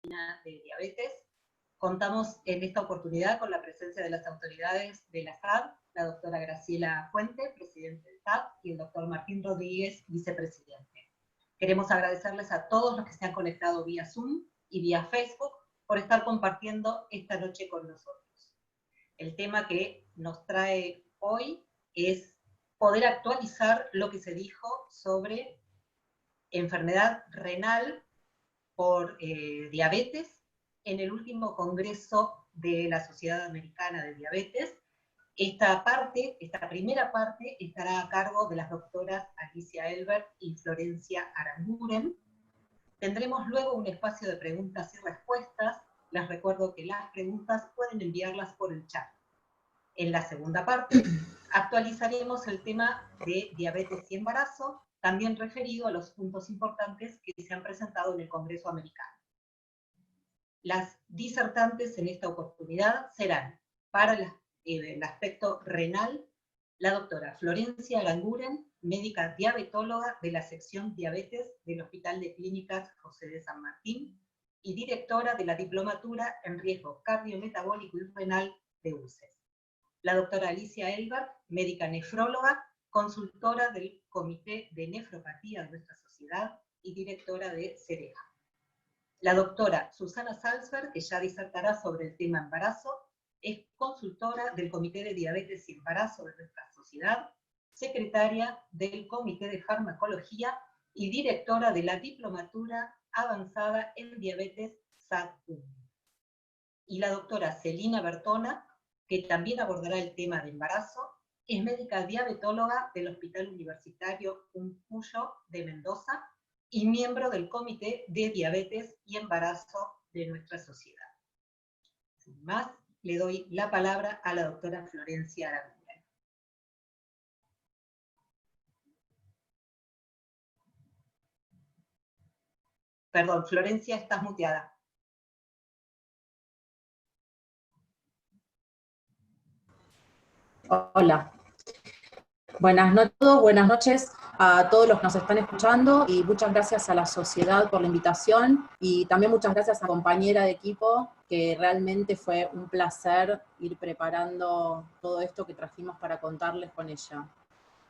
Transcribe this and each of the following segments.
de diabetes. Contamos en esta oportunidad con la presencia de las autoridades de la SAD, la doctora Graciela Fuente, presidente del SAD, y el doctor Martín Rodríguez, vicepresidente. Queremos agradecerles a todos los que se han conectado vía Zoom y vía Facebook por estar compartiendo esta noche con nosotros. El tema que nos trae hoy es poder actualizar lo que se dijo sobre enfermedad renal por diabetes en el último congreso de la Sociedad Americana de Diabetes. Esta primera parte, estará a cargo de las doctoras Alicia Elbert y Florencia Aranguren. Tendremos luego un espacio de preguntas y respuestas. Les recuerdo que las preguntas pueden enviarlas por el chat. En la segunda parte, actualizaremos el tema de diabetes y embarazo, también referido a los puntos importantes que se han presentado en el Congreso Americano. Las disertantes en esta oportunidad serán, para el aspecto renal, la doctora Florencia Aranguren, médica diabetóloga de la sección diabetes del Hospital de Clínicas José de San Martín y directora de la diplomatura en riesgo cardiometabólico y renal de UCES. La doctora Alicia Elbert, médica nefróloga, consultora del Comité de Nefropatía de nuestra sociedad y directora de CEREJA. La doctora Susana Salzberg, que ya disertará sobre el tema embarazo, es consultora del Comité de Diabetes y Embarazo de nuestra sociedad, secretaria del Comité de Farmacología y directora de la Diplomatura Avanzada en Diabetes SAD-1. Y la doctora Celina Bertona, que también abordará el tema de embarazo, es médica diabetóloga del Hospital Universitario Uncuyo de Mendoza y miembro del Comité de Diabetes y Embarazo de nuestra sociedad. Sin más, le doy la palabra a la doctora Florencia Aranguren. Perdón, Florencia, estás muteada. Hola. Buenas noches a todos los que nos están escuchando y muchas gracias a la sociedad por la invitación y también muchas gracias a la compañera de equipo, que realmente fue un placer ir preparando todo esto que trajimos para contarles con ella.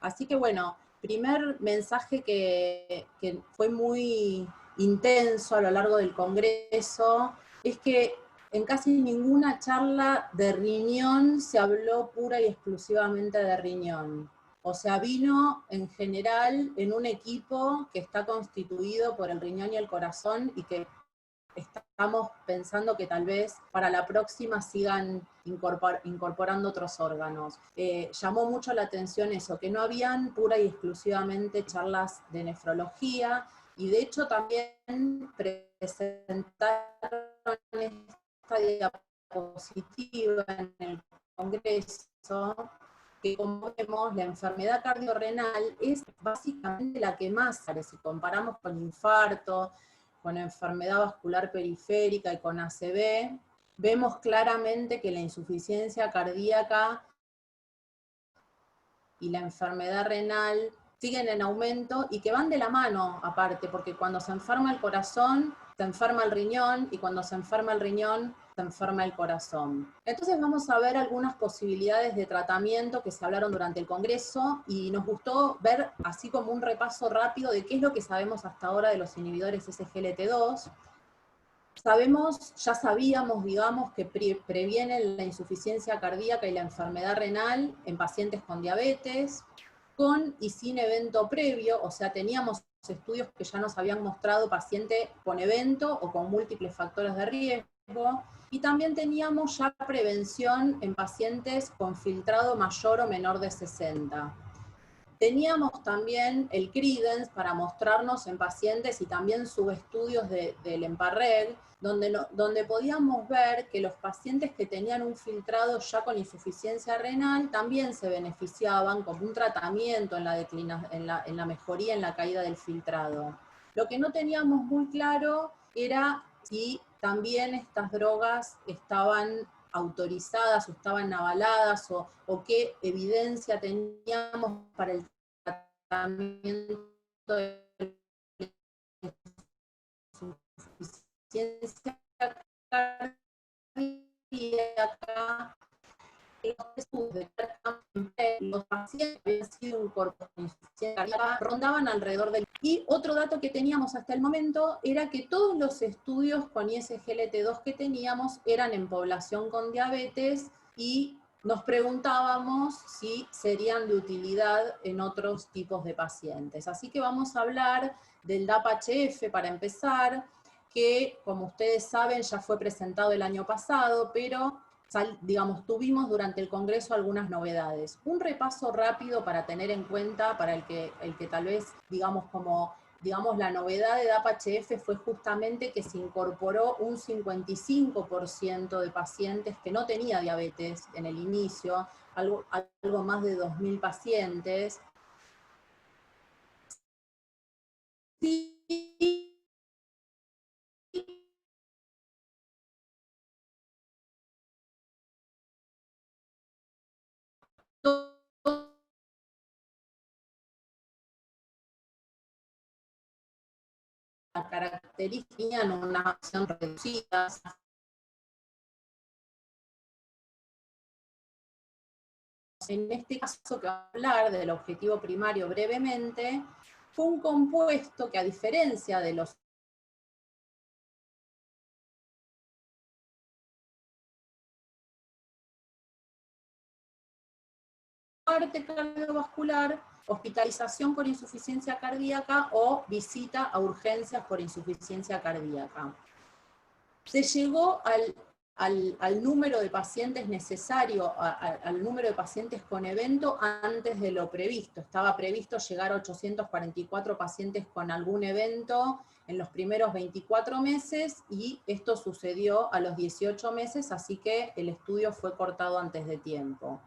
Así que bueno, primer mensaje que fue muy intenso a lo largo del Congreso es que en casi ninguna charla de riñón se habló pura y exclusivamente de riñón. O sea, vino en general en un equipo que está constituido por el riñón y el corazón y que estamos pensando que tal vez para la próxima sigan incorporando otros órganos. Llamó mucho la atención eso, que no habían pura y exclusivamente charlas de nefrología, y de hecho también presentaron esta diapositiva en el Congreso, que como vemos, la enfermedad cardiorrenal es básicamente la que más, si comparamos con infarto, con enfermedad vascular periférica y con ACV, vemos claramente que la insuficiencia cardíaca y la enfermedad renal siguen en aumento y que van de la mano aparte, porque cuando se enferma el corazón, se enferma el riñón, y cuando se enferma el riñón, se enferma el corazón. Entonces vamos a ver algunas posibilidades de tratamiento que se hablaron durante el Congreso, y nos gustó ver así como un repaso rápido de qué es lo que sabemos hasta ahora de los inhibidores SGLT2. Ya sabíamos, digamos, que previenen la insuficiencia cardíaca y la enfermedad renal en pacientes con diabetes, con y sin evento previo, o sea, teníamos estudios que ya nos habían mostrado paciente con evento o con múltiples factores de riesgo, y también teníamos ya prevención en pacientes con filtrado mayor o menor de 60. Teníamos también el Credence para mostrarnos en pacientes y también subestudios del EMPA-REG, donde podíamos ver que los pacientes que tenían un filtrado ya con insuficiencia renal también se beneficiaban con un tratamiento en la mejoría en la caída del filtrado. Lo que no teníamos muy claro era si también estas drogas estaban autorizadas o estaban avaladas, o qué evidencia teníamos para el tratamiento de insuficiencia cardíaca, los pacientes que habían sido incorporados con insuficiencia cardíaca rondaban alrededor del... Y otro dato que teníamos hasta el momento era que todos los estudios con ISGLT2 que teníamos eran en población con diabetes y nos preguntábamos si serían de utilidad en otros tipos de pacientes. Así que vamos a hablar del DAPA-HF para empezar, que como ustedes saben ya fue presentado el año pasado, pero digamos, tuvimos durante el Congreso algunas novedades. Un repaso rápido para tener en cuenta, para el que tal vez, digamos, la novedad de DAPA-HF fue justamente que se incorporó un 55% de pacientes que no tenía diabetes en el inicio, algo más de 2.000 pacientes. Sí, la característica tenían una acción reducida. En este caso que voy a hablar del objetivo primario brevemente, fue un compuesto que a diferencia de los muerte cardiovascular, hospitalización por insuficiencia cardíaca o visita a urgencias por insuficiencia cardíaca. Se llegó al número de pacientes necesario, al número de pacientes con evento antes de lo previsto. Estaba previsto llegar a 844 pacientes con algún evento en los primeros 24 meses y esto sucedió a los 18 meses, así que el estudio fue cortado antes de tiempo.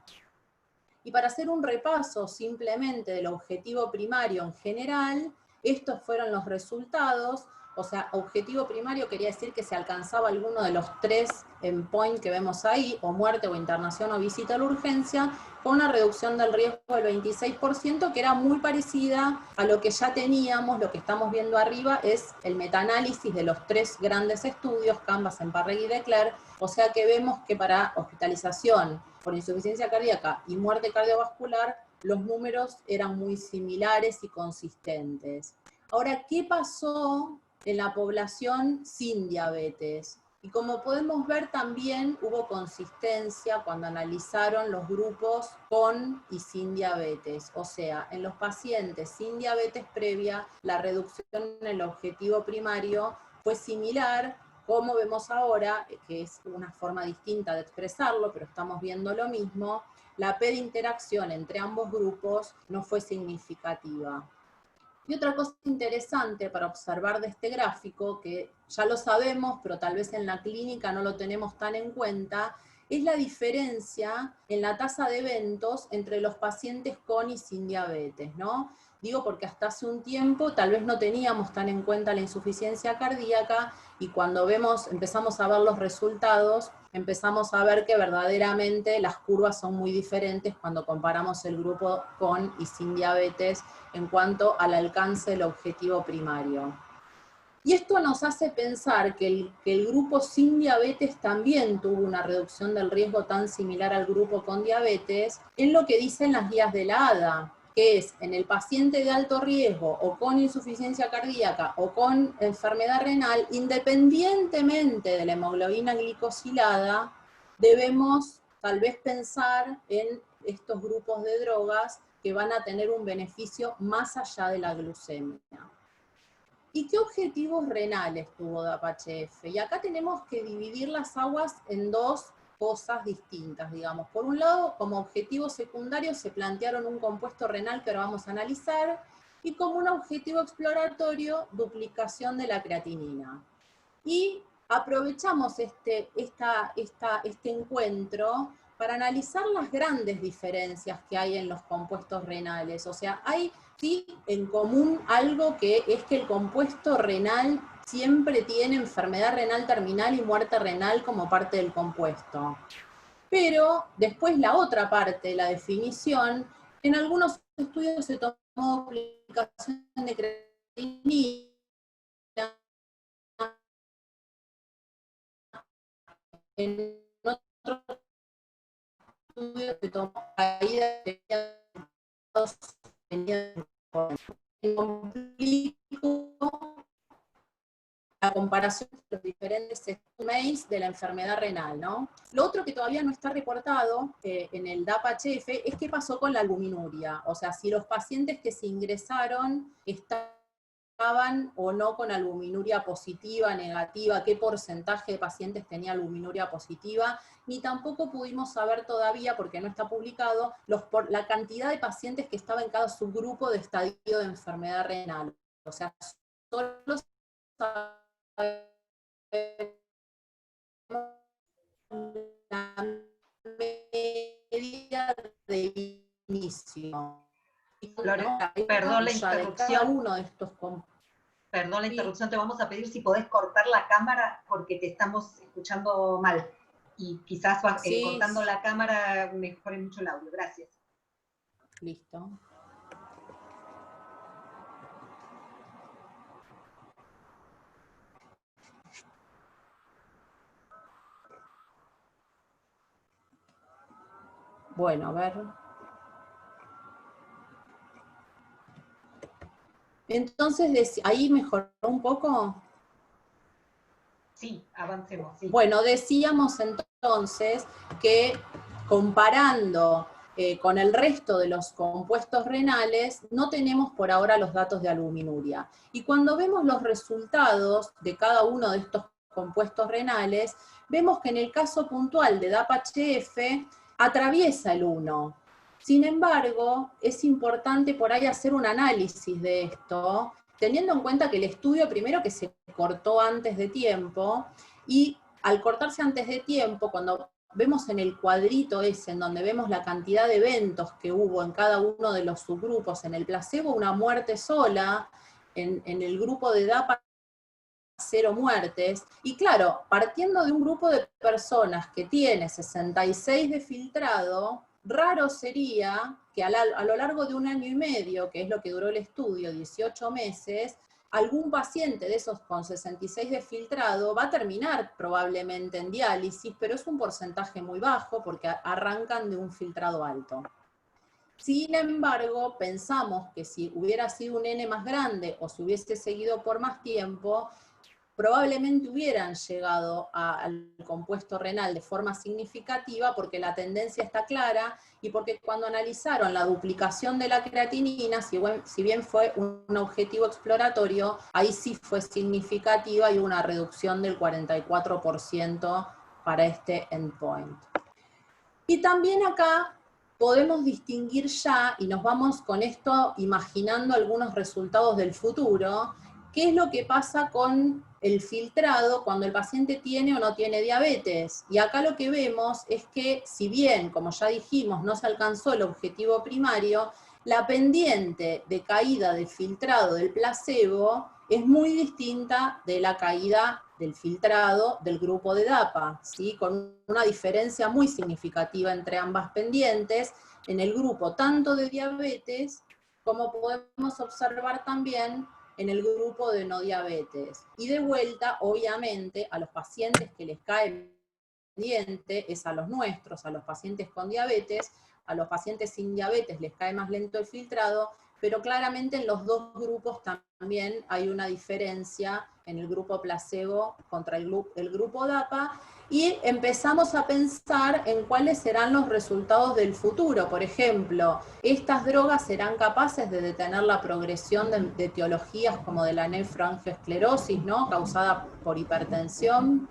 Y para hacer un repaso simplemente del objetivo primario en general, estos fueron los resultados. O sea, objetivo primario quería decir que se alcanzaba alguno de los 3 endpoints que vemos ahí, o muerte, o internación, o visita a la urgencia, con una reducción del riesgo del 26%, que era muy parecida a lo que ya teníamos. Lo que estamos viendo arriba es el metaanálisis de los 3 grandes estudios, Canvas, Emparregui y Declercq, o sea que vemos que para hospitalización por insuficiencia cardíaca y muerte cardiovascular, los números eran muy similares y consistentes. Ahora, ¿qué pasó en la población sin diabetes? Y como podemos ver, también hubo consistencia cuando analizaron los grupos con y sin diabetes. O sea, en los pacientes sin diabetes previa, la reducción en el objetivo primario fue similar, como vemos ahora, que es una forma distinta de expresarlo, pero estamos viendo lo mismo. La P de interacción entre ambos grupos no fue significativa. Y otra cosa interesante para observar de este gráfico, que ya lo sabemos, pero tal vez en la clínica no lo tenemos tan en cuenta, es la diferencia en la tasa de eventos entre los pacientes con y sin diabetes, ¿no? Digo porque hasta hace un tiempo tal vez no teníamos tan en cuenta la insuficiencia cardíaca y cuando empezamos a ver los resultados, empezamos a ver que verdaderamente las curvas son muy diferentes cuando comparamos el grupo con y sin diabetes en cuanto al alcance del objetivo primario. Y esto nos hace pensar que el grupo sin diabetes también tuvo una reducción del riesgo tan similar al grupo con diabetes, en lo que dicen las guías de la ADA, que es en el paciente de alto riesgo o con insuficiencia cardíaca o con enfermedad renal, independientemente de la hemoglobina glicosilada, debemos tal vez pensar en estos grupos de drogas que van a tener un beneficio más allá de la glucemia. ¿Y qué objetivos renales tuvo DAPA-HF? Y acá tenemos que dividir las aguas en 2 cosas distintas, digamos. Por un lado, como objetivo secundario se plantearon un compuesto renal que ahora vamos a analizar, y como un objetivo exploratorio, duplicación de la creatinina. Y aprovechamos este encuentro para analizar las grandes diferencias que hay en los compuestos renales. O sea, hay sí en común algo, que es que el compuesto renal siempre tiene enfermedad renal terminal y muerte renal como parte del compuesto. Pero después la otra parte, la definición, en algunos estudios se tomó duplicación de creatinina, en otro estudio que tomó caída complico la comparación de los diferentes estimates de la enfermedad renal, ¿no? Lo otro que todavía no está reportado en el DAPA-HF es qué pasó con la albuminuria, o sea, si los pacientes que se ingresaron estaban o no con albuminuria positiva, negativa, qué porcentaje de pacientes tenía albuminuria positiva, ni tampoco pudimos saber todavía, porque no está publicado, la cantidad de pacientes que estaba en cada subgrupo de estadio de enfermedad renal. O sea, solo la media de inicio. Flores, ¿No? perdón la De cada interrupción. uno de estos Perdón la interrupción, te vamos a pedir si podés cortar la cámara porque te estamos escuchando mal. Y quizás sí, cortando la cámara mejore mucho el audio. Gracias. Listo. Bueno, a ver. Entonces, ¿ahí mejoró un poco? Sí, avancemos, sí. Bueno, decíamos entonces que comparando con el resto de los compuestos renales, no tenemos por ahora los datos de albuminuria. Y cuando vemos los resultados de cada uno de estos compuestos renales, vemos que en el caso puntual de DAPA-HF atraviesa el 1. Sin embargo, es importante por ahí hacer un análisis de esto, teniendo en cuenta que el estudio primero que se cortó antes de tiempo, y al cortarse antes de tiempo, cuando vemos en el cuadrito ese, en donde vemos la cantidad de eventos que hubo en cada uno de los subgrupos, en el placebo una muerte sola, en el grupo de DAPA 0 muertes, y claro, partiendo de un grupo de personas que tiene 66 de filtrado, raro sería que a lo largo de un año y medio, que es lo que duró el estudio, 18 meses, algún paciente de esos con 66 de filtrado va a terminar probablemente en diálisis, pero es un porcentaje muy bajo porque arrancan de un filtrado alto. Sin embargo, pensamos que si hubiera sido un N más grande o si hubiese seguido por más tiempo, probablemente hubieran llegado al compuesto renal de forma significativa porque la tendencia está clara y porque cuando analizaron la duplicación de la creatinina, si bien fue un objetivo exploratorio, ahí sí fue significativa y una reducción del 44% para este endpoint. Y también acá podemos distinguir ya, y nos vamos con esto imaginando algunos resultados del futuro, qué es lo que pasa con el filtrado cuando el paciente tiene o no tiene diabetes. Y acá lo que vemos es que, si bien, como ya dijimos, no se alcanzó el objetivo primario, la pendiente de caída del filtrado del placebo es muy distinta de la caída del filtrado del grupo de DAPA, ¿sí? Con una diferencia muy significativa entre ambas pendientes, en el grupo tanto de diabetes como podemos observar también en el grupo de no diabetes. Y de vuelta, obviamente, a los pacientes que les cae pendiente es a los nuestros, a los pacientes con diabetes, a los pacientes sin diabetes les cae más lento el filtrado, pero claramente en los dos grupos también hay una diferencia en el grupo placebo contra el grupo DAPA, y empezamos a pensar en cuáles serán los resultados del futuro. Por ejemplo, ¿estas drogas serán capaces de detener la progresión de etiologías como de la nefroangioesclerosis, ¿no?, causada por hipertensión?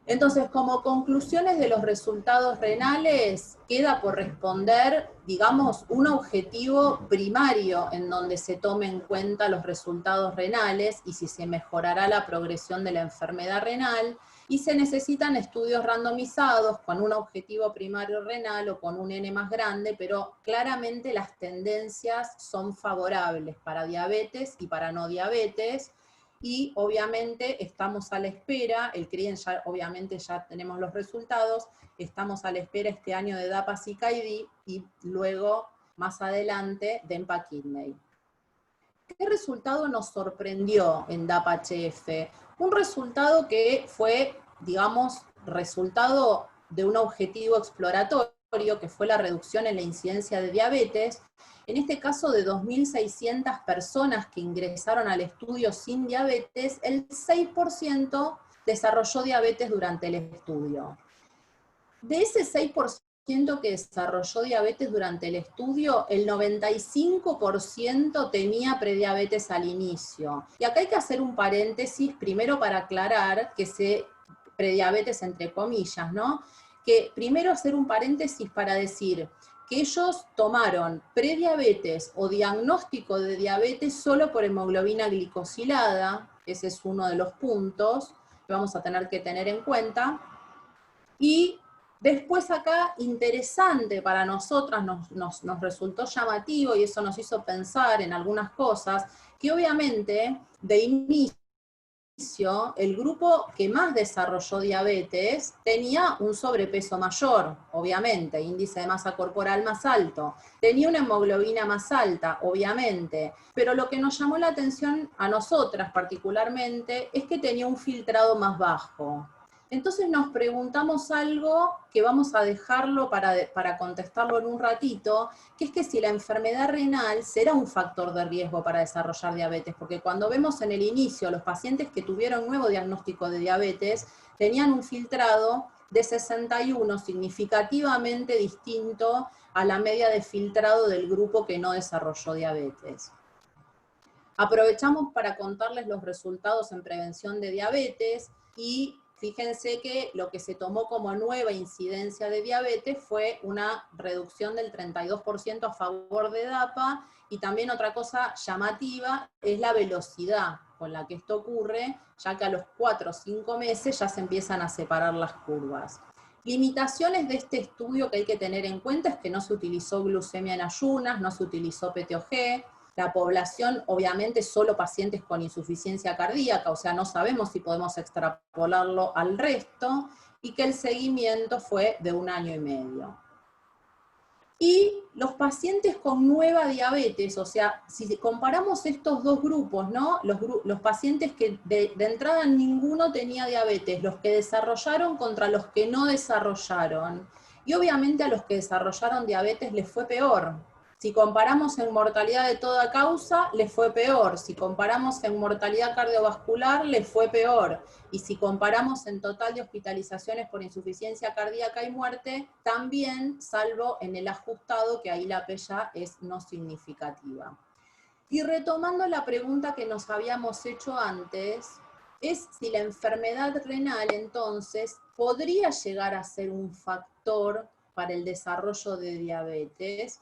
Entonces, como conclusiones de los resultados renales, queda por responder, digamos, un objetivo primario en donde se tome en cuenta los resultados renales y si se mejorará la progresión de la enfermedad renal, y se necesitan estudios randomizados con un objetivo primario renal o con un N más grande, pero claramente las tendencias son favorables para diabetes y para no diabetes. Y obviamente estamos a la espera, el CRIEN ya, obviamente ya tenemos los resultados, estamos a la espera este año de DAPA-CKD y luego, más adelante, de EMPA-Kidney. ¿Qué resultado nos sorprendió en DAPA-HF? Un resultado que fue, digamos, resultado de un objetivo exploratorio, que fue la reducción en la incidencia de diabetes, en este caso de 2.600 personas que ingresaron al estudio sin diabetes, el 6% desarrolló diabetes durante el estudio. De ese 6% que desarrolló diabetes durante el estudio, el 95% tenía prediabetes al inicio. Y acá hay que hacer un paréntesis, primero para aclarar que prediabetes entre comillas, ¿no? Que primero hacer un paréntesis para decir que ellos tomaron prediabetes o diagnóstico de diabetes solo por hemoglobina glicosilada, ese es uno de los puntos que vamos a tener que tener en cuenta. Y después acá, interesante para nosotras, nos resultó llamativo y eso nos hizo pensar en algunas cosas, que obviamente de inicio el grupo que más desarrolló diabetes tenía un sobrepeso mayor, obviamente, índice de masa corporal más alto, tenía una hemoglobina más alta, obviamente, pero lo que nos llamó la atención a nosotras particularmente es que tenía un filtrado más bajo. Entonces nos preguntamos algo que vamos a dejarlo para contestarlo en un ratito, que es que si la enfermedad renal será un factor de riesgo para desarrollar diabetes, porque cuando vemos en el inicio los pacientes que tuvieron nuevo diagnóstico de diabetes tenían un filtrado de 61, significativamente distinto a la media de filtrado del grupo que no desarrolló diabetes. Aprovechamos para contarles los resultados en prevención de diabetes y fíjense que lo que se tomó como nueva incidencia de diabetes fue una reducción del 32% a favor de DAPA, y también otra cosa llamativa es la velocidad con la que esto ocurre, ya que a los 4 o 5 meses ya se empiezan a separar las curvas. Limitaciones de este estudio que hay que tener en cuenta es que no se utilizó glucemia en ayunas, no se utilizó PTOG, la población, obviamente, solo pacientes con insuficiencia cardíaca, o sea, no sabemos si podemos extrapolarlo al resto, y que el seguimiento fue de 1 año y medio. Y los pacientes con nueva diabetes, o sea, si comparamos estos dos grupos, ¿no? Los pacientes que de entrada ninguno tenía diabetes, los que desarrollaron contra los que no desarrollaron, y obviamente a los que desarrollaron diabetes les fue peor. Si comparamos en mortalidad de toda causa, les fue peor. Si comparamos en mortalidad cardiovascular, les fue peor. Y si comparamos en total de hospitalizaciones por insuficiencia cardíaca y muerte, también, salvo en el ajustado, que ahí la P ya es no significativa. Y retomando la pregunta que nos habíamos hecho antes, es si la enfermedad renal, entonces, podría llegar a ser un factor para el desarrollo de diabetes.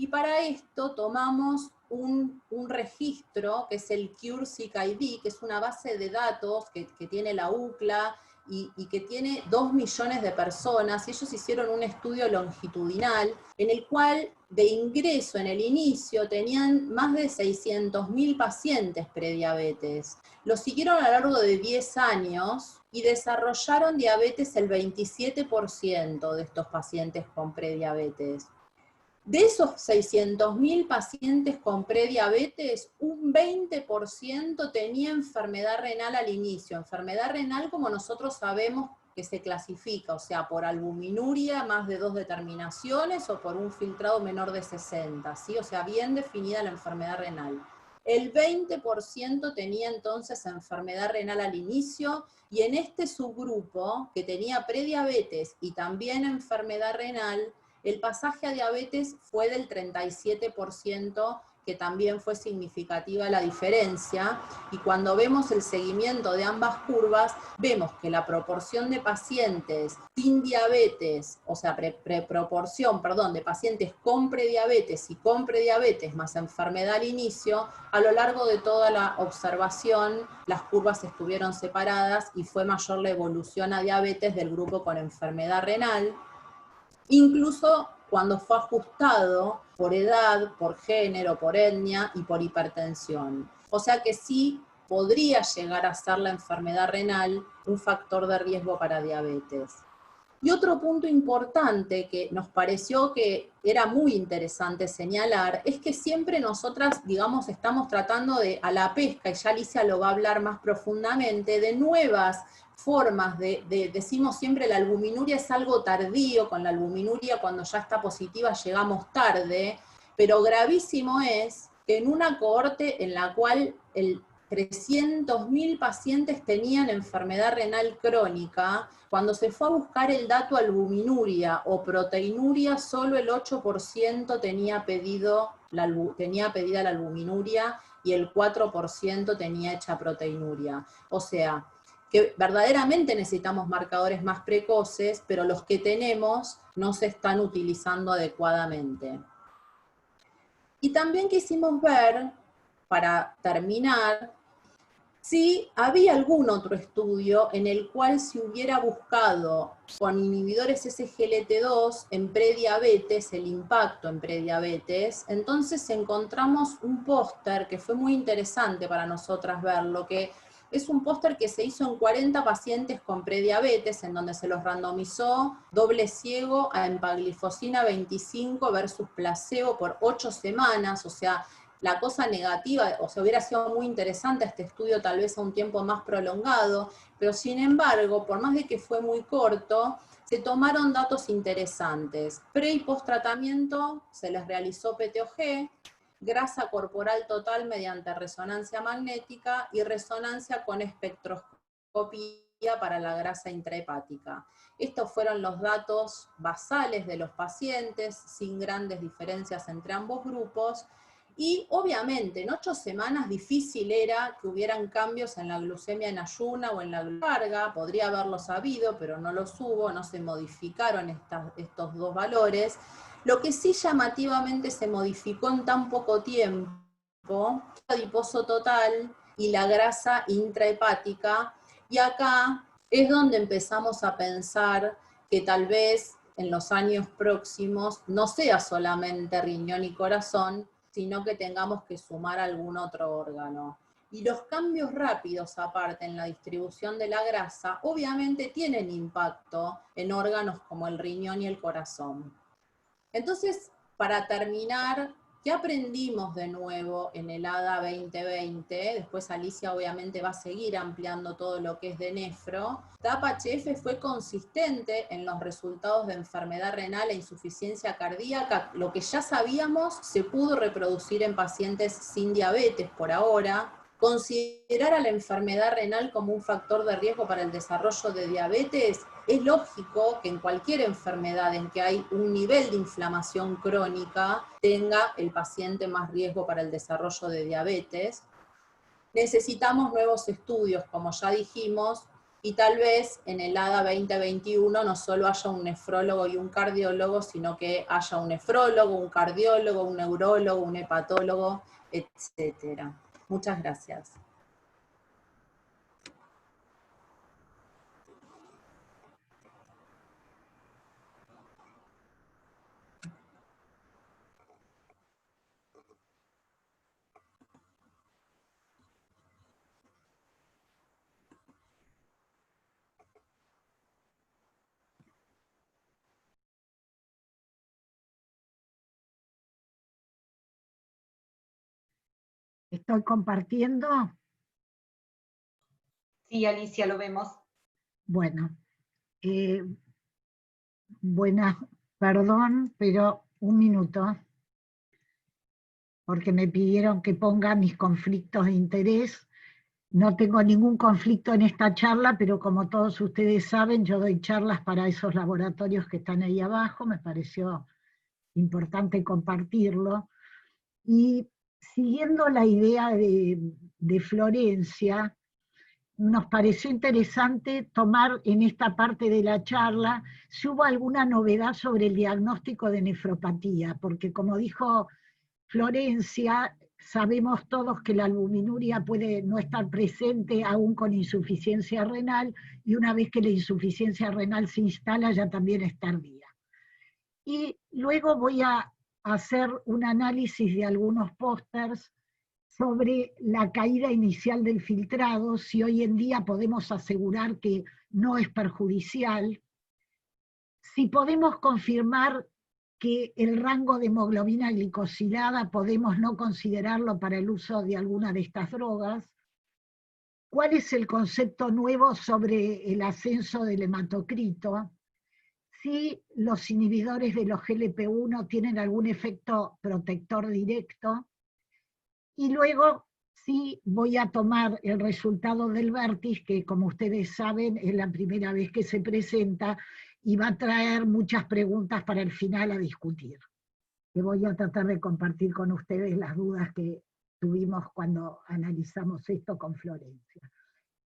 Y para esto tomamos un registro que es el Cure-SIC-ID, que es una base de datos que tiene la UCLA y que tiene 2 millones de personas, y ellos hicieron un estudio longitudinal en el cual de ingreso en el inicio tenían más de 600.000 pacientes prediabetes. Los siguieron a lo largo de 10 años y desarrollaron diabetes el 27% de estos pacientes con prediabetes. De esos 600.000 pacientes con prediabetes, un 20% tenía enfermedad renal al inicio. Enfermedad renal como nosotros sabemos que se clasifica, o sea, por albuminuria, más de 2 determinaciones, o por un filtrado menor de 60, ¿sí? O sea, bien definida la enfermedad renal. El 20% tenía entonces enfermedad renal al inicio, y en este subgrupo, que tenía prediabetes y también enfermedad renal, el pasaje a diabetes fue del 37%, que también fue significativa la diferencia, y cuando vemos el seguimiento de ambas curvas, vemos que la proporción de pacientes sin diabetes, o sea, proporción de pacientes con prediabetes y con prediabetes más enfermedad al inicio, a lo largo de toda la observación, las curvas estuvieron separadas y fue mayor la evolución a diabetes del grupo con enfermedad renal, incluso cuando fue ajustado por edad, por género, por etnia y por hipertensión. O sea que sí podría llegar a ser la enfermedad renal un factor de riesgo para diabetes. Y otro punto importante que nos pareció que era muy interesante señalar es que siempre nosotras, digamos, estamos tratando de, a la pesca, y ya Alicia lo va a hablar más profundamente, de nuevas formas decimos siempre la albuminuria es algo tardío, con la albuminuria cuando ya está positiva llegamos tarde, pero gravísimo es que en una cohorte en la cual 300.000 pacientes tenían enfermedad renal crónica, cuando se fue a buscar el dato albuminuria o proteinuria, solo el 8% tenía pedida la albuminuria y el 4% tenía hecha proteinuria. O sea, que verdaderamente necesitamos marcadores más precoces, pero los que tenemos no se están utilizando adecuadamente. Y también quisimos ver, para terminar, si había algún otro estudio en el cual se hubiera buscado con inhibidores SGLT2 en prediabetes, el impacto en prediabetes. Entonces encontramos un póster que fue muy interesante para nosotras verlo, que es un póster que se hizo en 40 pacientes con prediabetes, en donde se los randomizó doble ciego a empaglifosina 25 versus placebo por 8 semanas, o sea, la cosa negativa, o sea, hubiera sido muy interesante este estudio tal vez a un tiempo más prolongado, pero sin embargo, por más de que fue muy corto, se tomaron datos interesantes. Pre y post tratamiento se les realizó PTOG, grasa corporal total mediante resonancia magnética y resonancia con espectroscopía para la grasa intrahepática. Estos fueron los datos basales de los pacientes, sin grandes diferencias entre ambos grupos. Y obviamente en 8 semanas difícil era que hubieran cambios en la glucemia en ayuna o en la carga, podría haberlos habido, pero no los hubo, no se modificaron estos dos valores. Lo que sí llamativamente se modificó en tan poco tiempo, el adiposo total y la grasa intrahepática, y acá es donde empezamos a pensar que tal vez en los años próximos no sea solamente riñón y corazón, sino que tengamos que sumar algún otro órgano. Y los cambios rápidos, aparte, en la distribución de la grasa, obviamente tienen impacto en órganos como el riñón y el corazón. Entonces, para terminar, ¿qué aprendimos de nuevo en el ADA 2020? Después Alicia obviamente va a seguir ampliando todo lo que es de nefro. TAP-HF fue consistente en los resultados de enfermedad renal e insuficiencia cardíaca. Lo que ya sabíamos se pudo reproducir en pacientes sin diabetes por ahora. Considerar a la enfermedad renal como un factor de riesgo para el desarrollo de diabetes, es lógico que en cualquier enfermedad en que hay un nivel de inflamación crónica tenga el paciente más riesgo para el desarrollo de diabetes. Necesitamos nuevos estudios, como ya dijimos, y tal vez en el ADA 2021 no solo haya un nefrólogo y un cardiólogo, sino que haya un nefrólogo, un cardiólogo, un neurólogo, un hepatólogo, etc. Muchas gracias. ¿Estoy compartiendo? Sí, Alicia, lo vemos. Bueno, perdón, pero un minuto, porque me pidieron que ponga mis conflictos de interés. No tengo ningún conflicto en esta charla, pero como todos ustedes saben, yo doy charlas para esos laboratorios que están ahí abajo, me pareció importante compartirlo. Y siguiendo la idea de Florencia, nos pareció interesante tomar en esta parte de la charla si hubo alguna novedad sobre el diagnóstico de nefropatía, porque como dijo Florencia, sabemos todos que la albuminuria puede no estar presente aún con insuficiencia renal, y una vez que la insuficiencia renal se instala ya también es tardía. Y luego voy a hacer un análisis de algunos pósters sobre la caída inicial del filtrado, si hoy en día podemos asegurar que no es perjudicial, Si podemos confirmar que el rango de hemoglobina glicosilada podemos no considerarlo para el uso de alguna de estas drogas. ¿Cuál es el concepto nuevo sobre el ascenso del hematocrito? Si los inhibidores de los GLP-1 tienen algún efecto protector directo. Y luego sí voy a tomar el resultado del Vertis, que como ustedes saben es la primera vez que se presenta, y va a traer muchas preguntas para el final a discutir. Que voy a tratar de compartir con ustedes las dudas que tuvimos cuando analizamos esto con Florencia.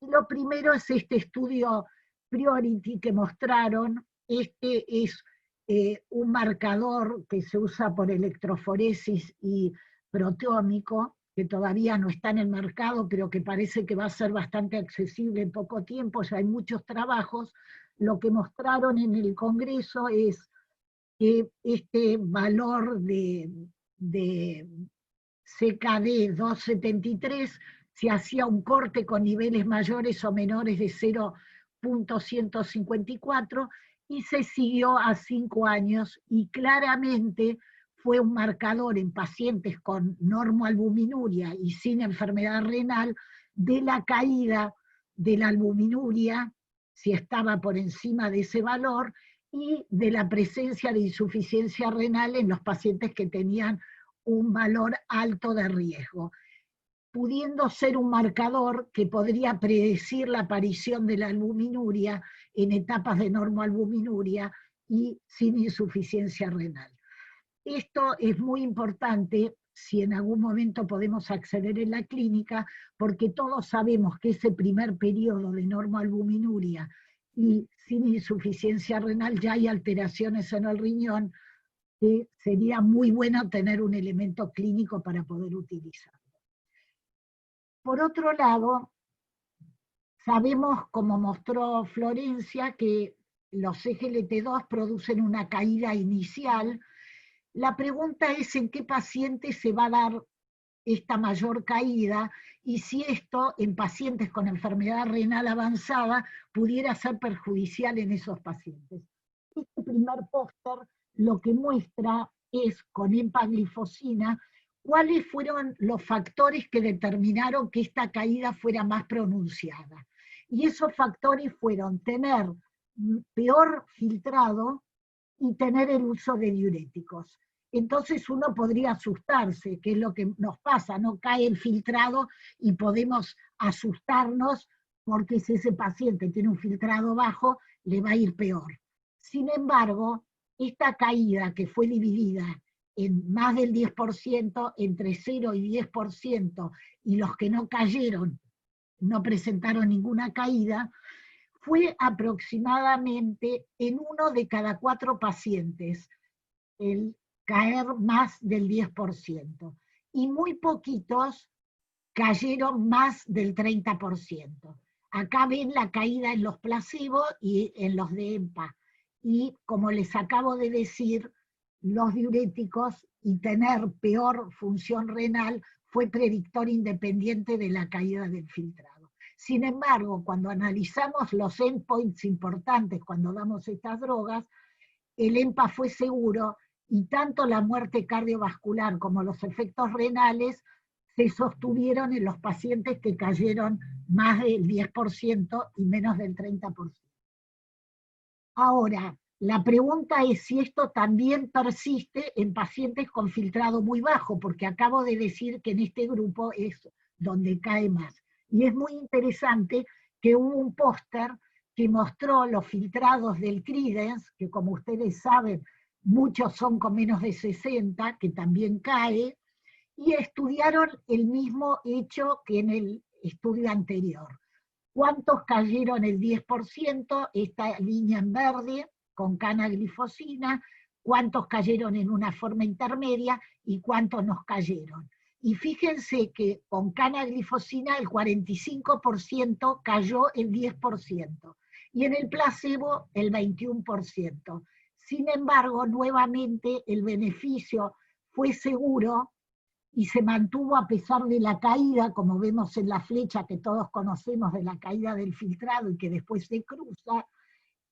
Y lo primero es este estudio Priority que mostraron. Este es un marcador que se usa por electroforesis y proteómico, que todavía no está en el mercado, pero que parece que va a ser bastante accesible en poco tiempo, ya hay muchos trabajos. Lo que mostraron en el Congreso es que este valor de CKD 273, se hacía un corte con niveles mayores o menores de 0.154 y se siguió a 5 años y claramente fue un marcador en pacientes con normoalbuminuria y sin enfermedad renal de la caída de la albuminuria, si estaba por encima de ese valor, y de la presencia de insuficiencia renal en los pacientes que tenían un valor alto de riesgo, pudiendo ser un marcador que podría predecir la aparición de la albuminuria en etapas de normoalbuminuria y sin insuficiencia renal. Esto es muy importante si en algún momento podemos acceder en la clínica, porque todos sabemos que ese primer periodo de normoalbuminuria y sin insuficiencia renal ya hay alteraciones en el riñón, que sería muy bueno tener un elemento clínico para poder utilizarlo. Por otro lado, sabemos, como mostró Florencia, que los SGLT2 producen una caída inicial. La pregunta es en qué paciente se va a dar esta mayor caída y si esto en pacientes con enfermedad renal avanzada pudiera ser perjudicial en esos pacientes. Este primer póster lo que muestra es, con empaglifosina, cuáles fueron los factores que determinaron que esta caída fuera más pronunciada. Y esos factores fueron tener peor filtrado y tener el uso de diuréticos. Entonces uno podría asustarse, que es lo que nos pasa, no cae el filtrado y podemos asustarnos porque si ese paciente tiene un filtrado bajo, le va a ir peor. Sin embargo, esta caída que fue dividida en más del 10%, entre 0 y 10%, y los que no cayeron, no presentaron ninguna caída, fue aproximadamente en 1 de cada 4 pacientes el caer más del 10%, y muy poquitos cayeron más del 30%. Acá ven la caída en los placebo y en los de EMPA, y como les acabo de decir, los diuréticos y tener peor función renal fue predictor independiente de la caída del filtrado. Sin embargo, cuando analizamos los endpoints importantes cuando damos estas drogas, el EMPA fue seguro y tanto la muerte cardiovascular como los efectos renales se sostuvieron en los pacientes que cayeron más del 10% y menos del 30%. Ahora, la pregunta es si esto también persiste en pacientes con filtrado muy bajo, porque acabo de decir que en este grupo es donde cae más. Y es muy interesante que hubo un póster que mostró los filtrados del Credence, que como ustedes saben, muchos son con menos de 60, que también cae, y estudiaron el mismo hecho que en el estudio anterior. ¿Cuántos cayeron el 10%? Esta línea en verde, con canaglifosina, cuántos cayeron en una forma intermedia y cuántos nos cayeron. Y fíjense que con canaglifosina el 45% cayó el 10%, y en el placebo el 21%. Sin embargo, nuevamente el beneficio fue seguro y se mantuvo a pesar de la caída, como vemos en la flecha que todos conocemos de la caída del filtrado y que después se cruza,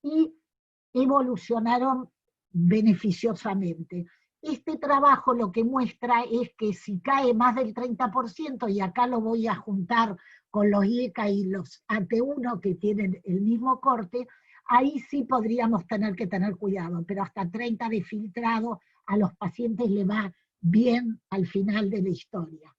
y evolucionaron beneficiosamente. Este trabajo lo que muestra es que si cae más del 30%, y acá lo voy a juntar con los IECA y los AT1 que tienen el mismo corte, ahí sí podríamos tener que tener cuidado, pero hasta 30 de filtrado a los pacientes le va bien al final de la historia.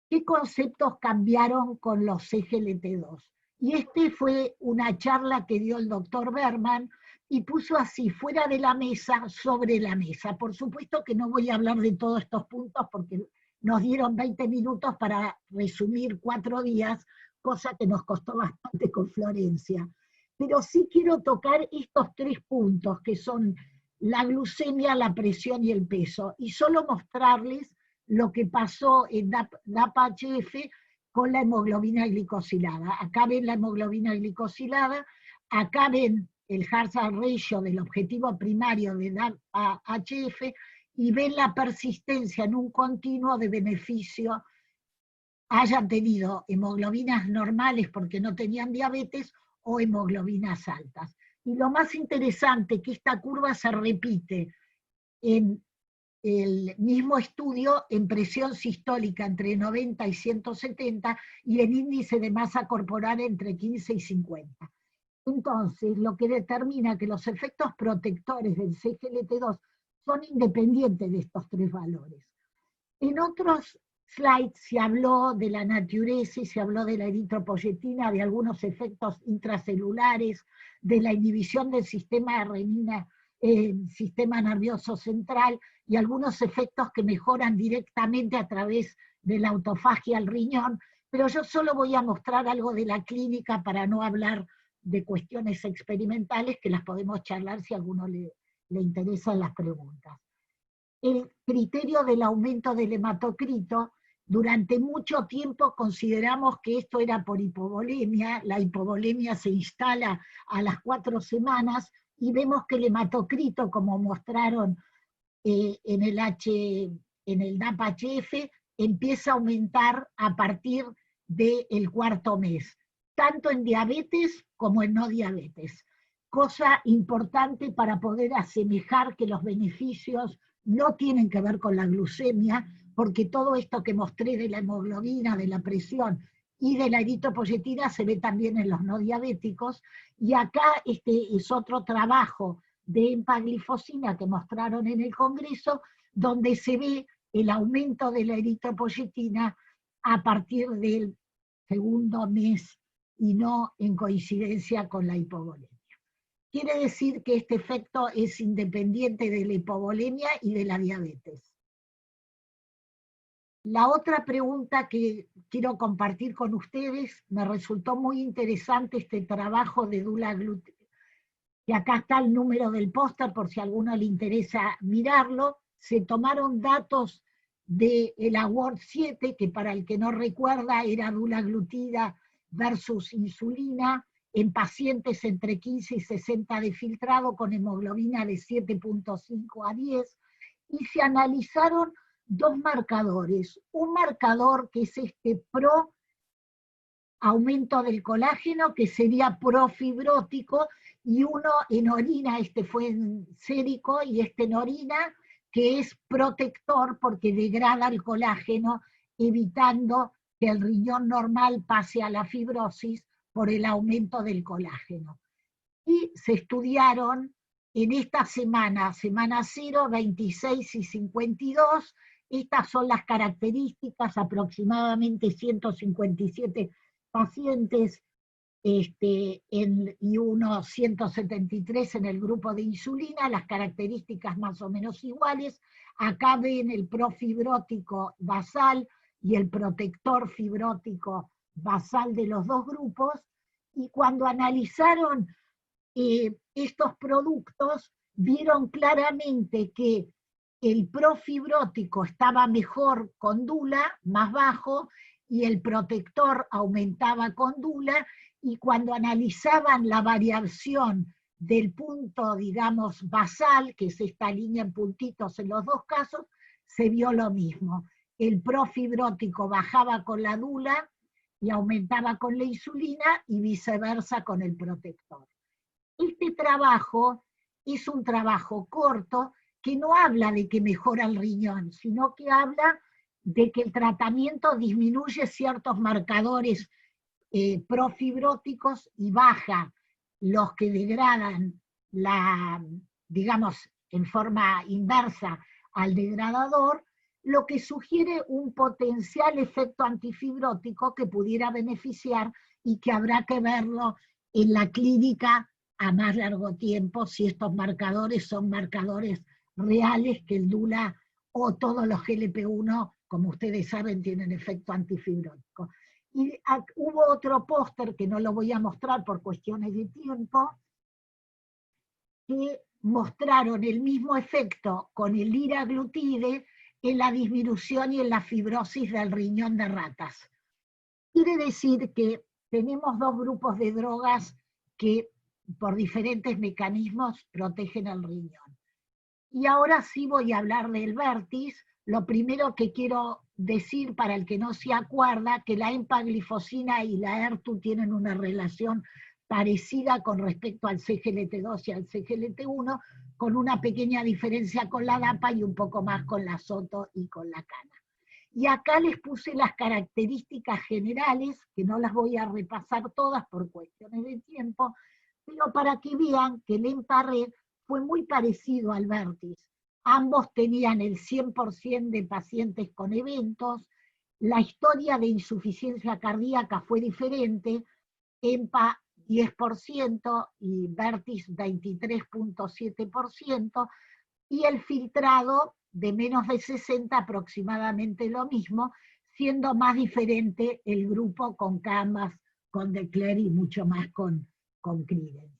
¿Qué conceptos cambiaron con los CGLT2? Y fue una charla que dio el doctor Berman y puso así, fuera de la mesa, sobre la mesa. Por supuesto que no voy a hablar de todos estos puntos porque nos dieron 20 minutos para resumir 4 días, cosa que nos costó bastante con Florencia. Pero sí quiero tocar estos 3 puntos, que son la glucemia, la presión y el peso, y solo mostrarles lo que pasó en DAPA-HF con la hemoglobina glicosilada. Acá ven la hemoglobina glicosilada, acá ven el hazard ratio del objetivo primario de DAPA-HF, y ven la persistencia en un continuo de beneficio, hayan tenido hemoglobinas normales porque no tenían diabetes o hemoglobinas altas. Y lo más interesante, que esta curva se repite en el mismo estudio en presión sistólica entre 90 y 170 y en índice de masa corporal entre 15 y 50. Entonces, lo que determina que los efectos protectores del CGLT2 son independientes de estos 3 valores. En otros slides se habló de la natriuresis, se habló de la eritropoyetina, de algunos efectos intracelulares, de la inhibición del sistema renina, sistema nervioso central, y algunos efectos que mejoran directamente a través de la autofagia al riñón, pero yo solo voy a mostrar algo de la clínica para no hablar de cuestiones experimentales, que las podemos charlar si a alguno le interesan las preguntas. El criterio del aumento del hematocrito, durante mucho tiempo consideramos que esto era por hipovolemia, la hipovolemia se instala a las 4 semanas, y vemos que el hematocrito, como mostraron en el DAPA-HF, empieza a aumentar a partir del 4.º mes, tanto en diabetes como en no diabetes. Cosa importante para poder asemejar que los beneficios no tienen que ver con la glucemia, porque todo esto que mostré de la hemoglobina, de la presión y de la eritropoyetina se ve también en los no diabéticos, y acá este es otro trabajo de empaglifosina que mostraron en el Congreso, donde se ve el aumento de la eritropoyetina a partir del 2.º mes y no en coincidencia con la hipovolemia. Quiere decir que este efecto es independiente de la hipovolemia y de la diabetes. La otra pregunta que quiero compartir con ustedes, me resultó muy interesante este trabajo de dulaglutida, que acá está el número del póster por si a alguno le interesa mirarlo. Se tomaron datos del Award 7, que para el que no recuerda era dulaglutida versus insulina, en pacientes entre 15 y 60 de filtrado con hemoglobina de 7.5 a 10, y se analizaron 2 marcadores. Un marcador que es este pro aumento del colágeno, que sería profibrótico, y uno en orina, este fue en sérico, y este en orina, que es protector porque degrada el colágeno, evitando que el riñón normal pase a la fibrosis por el aumento del colágeno. Y se estudiaron en esta semana 0, 26 y 52, estas son las características, aproximadamente 157 pacientes y unos 173 en el grupo de insulina, las características más o menos iguales. Acá ven el profibrótico basal y el protector fibrótico basal de los 2 grupos, y cuando analizaron estos productos, vieron claramente que el profibrótico estaba mejor con dula, más bajo, y el protector aumentaba con dula, y cuando analizaban la variación del punto, digamos, basal, que es esta línea en puntitos en los 2 casos, se vio lo mismo. El profibrótico bajaba con la dula y aumentaba con la insulina, y viceversa con el protector. Este trabajo es un trabajo corto que no habla de que mejora el riñón, sino que habla de que el tratamiento disminuye ciertos marcadores profibróticos y baja los que degradan digamos, en forma inversa al degradador, lo que sugiere un potencial efecto antifibrótico que pudiera beneficiar y que habrá que verlo en la clínica a más largo tiempo, si estos marcadores son marcadores reales que el DULA o todos los GLP-1, como ustedes saben, tienen efecto antifibrótico. Y hubo otro póster que no lo voy a mostrar por cuestiones de tiempo, que mostraron el mismo efecto con el liraglutide en la disminución y en la fibrosis del riñón de ratas. Quiere decir que tenemos dos grupos de drogas que por diferentes mecanismos protegen el riñón. Y ahora sí voy a hablar del Vertis. Lo primero que quiero decir para el que no se acuerda, que la empaglifosina y la ERTU tienen una relación parecida con respecto al CGLT2 y al CGLT1, con una pequeña diferencia con la DAPA y un poco más con la SOTO y con la CANA. Y acá les puse las características generales, que no las voy a repasar todas por cuestiones de tiempo, pero para que vean que el EMPA-RED fue muy parecido al Vertis. Ambos tenían el 100% de pacientes con eventos, la historia de insuficiencia cardíaca fue diferente, EMPA 10% y Vertis 23.7%, y el filtrado de menos de 60 aproximadamente lo mismo, siendo más diferente el grupo con CAMAS, con Decler y mucho más con Credence.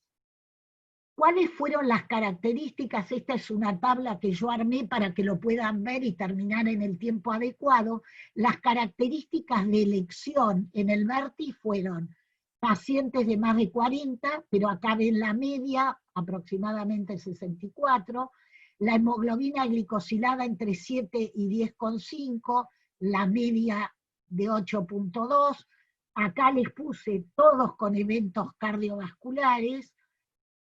¿Cuáles fueron las características? Esta es una tabla que yo armé para que lo puedan ver y terminar en el tiempo adecuado. Las características de elección en el Vertis fueron pacientes de más de 40, pero acá ven la media, aproximadamente 64, la hemoglobina glicosilada entre 7 y 10,5, la media de 8,2, acá les puse todos con eventos cardiovasculares,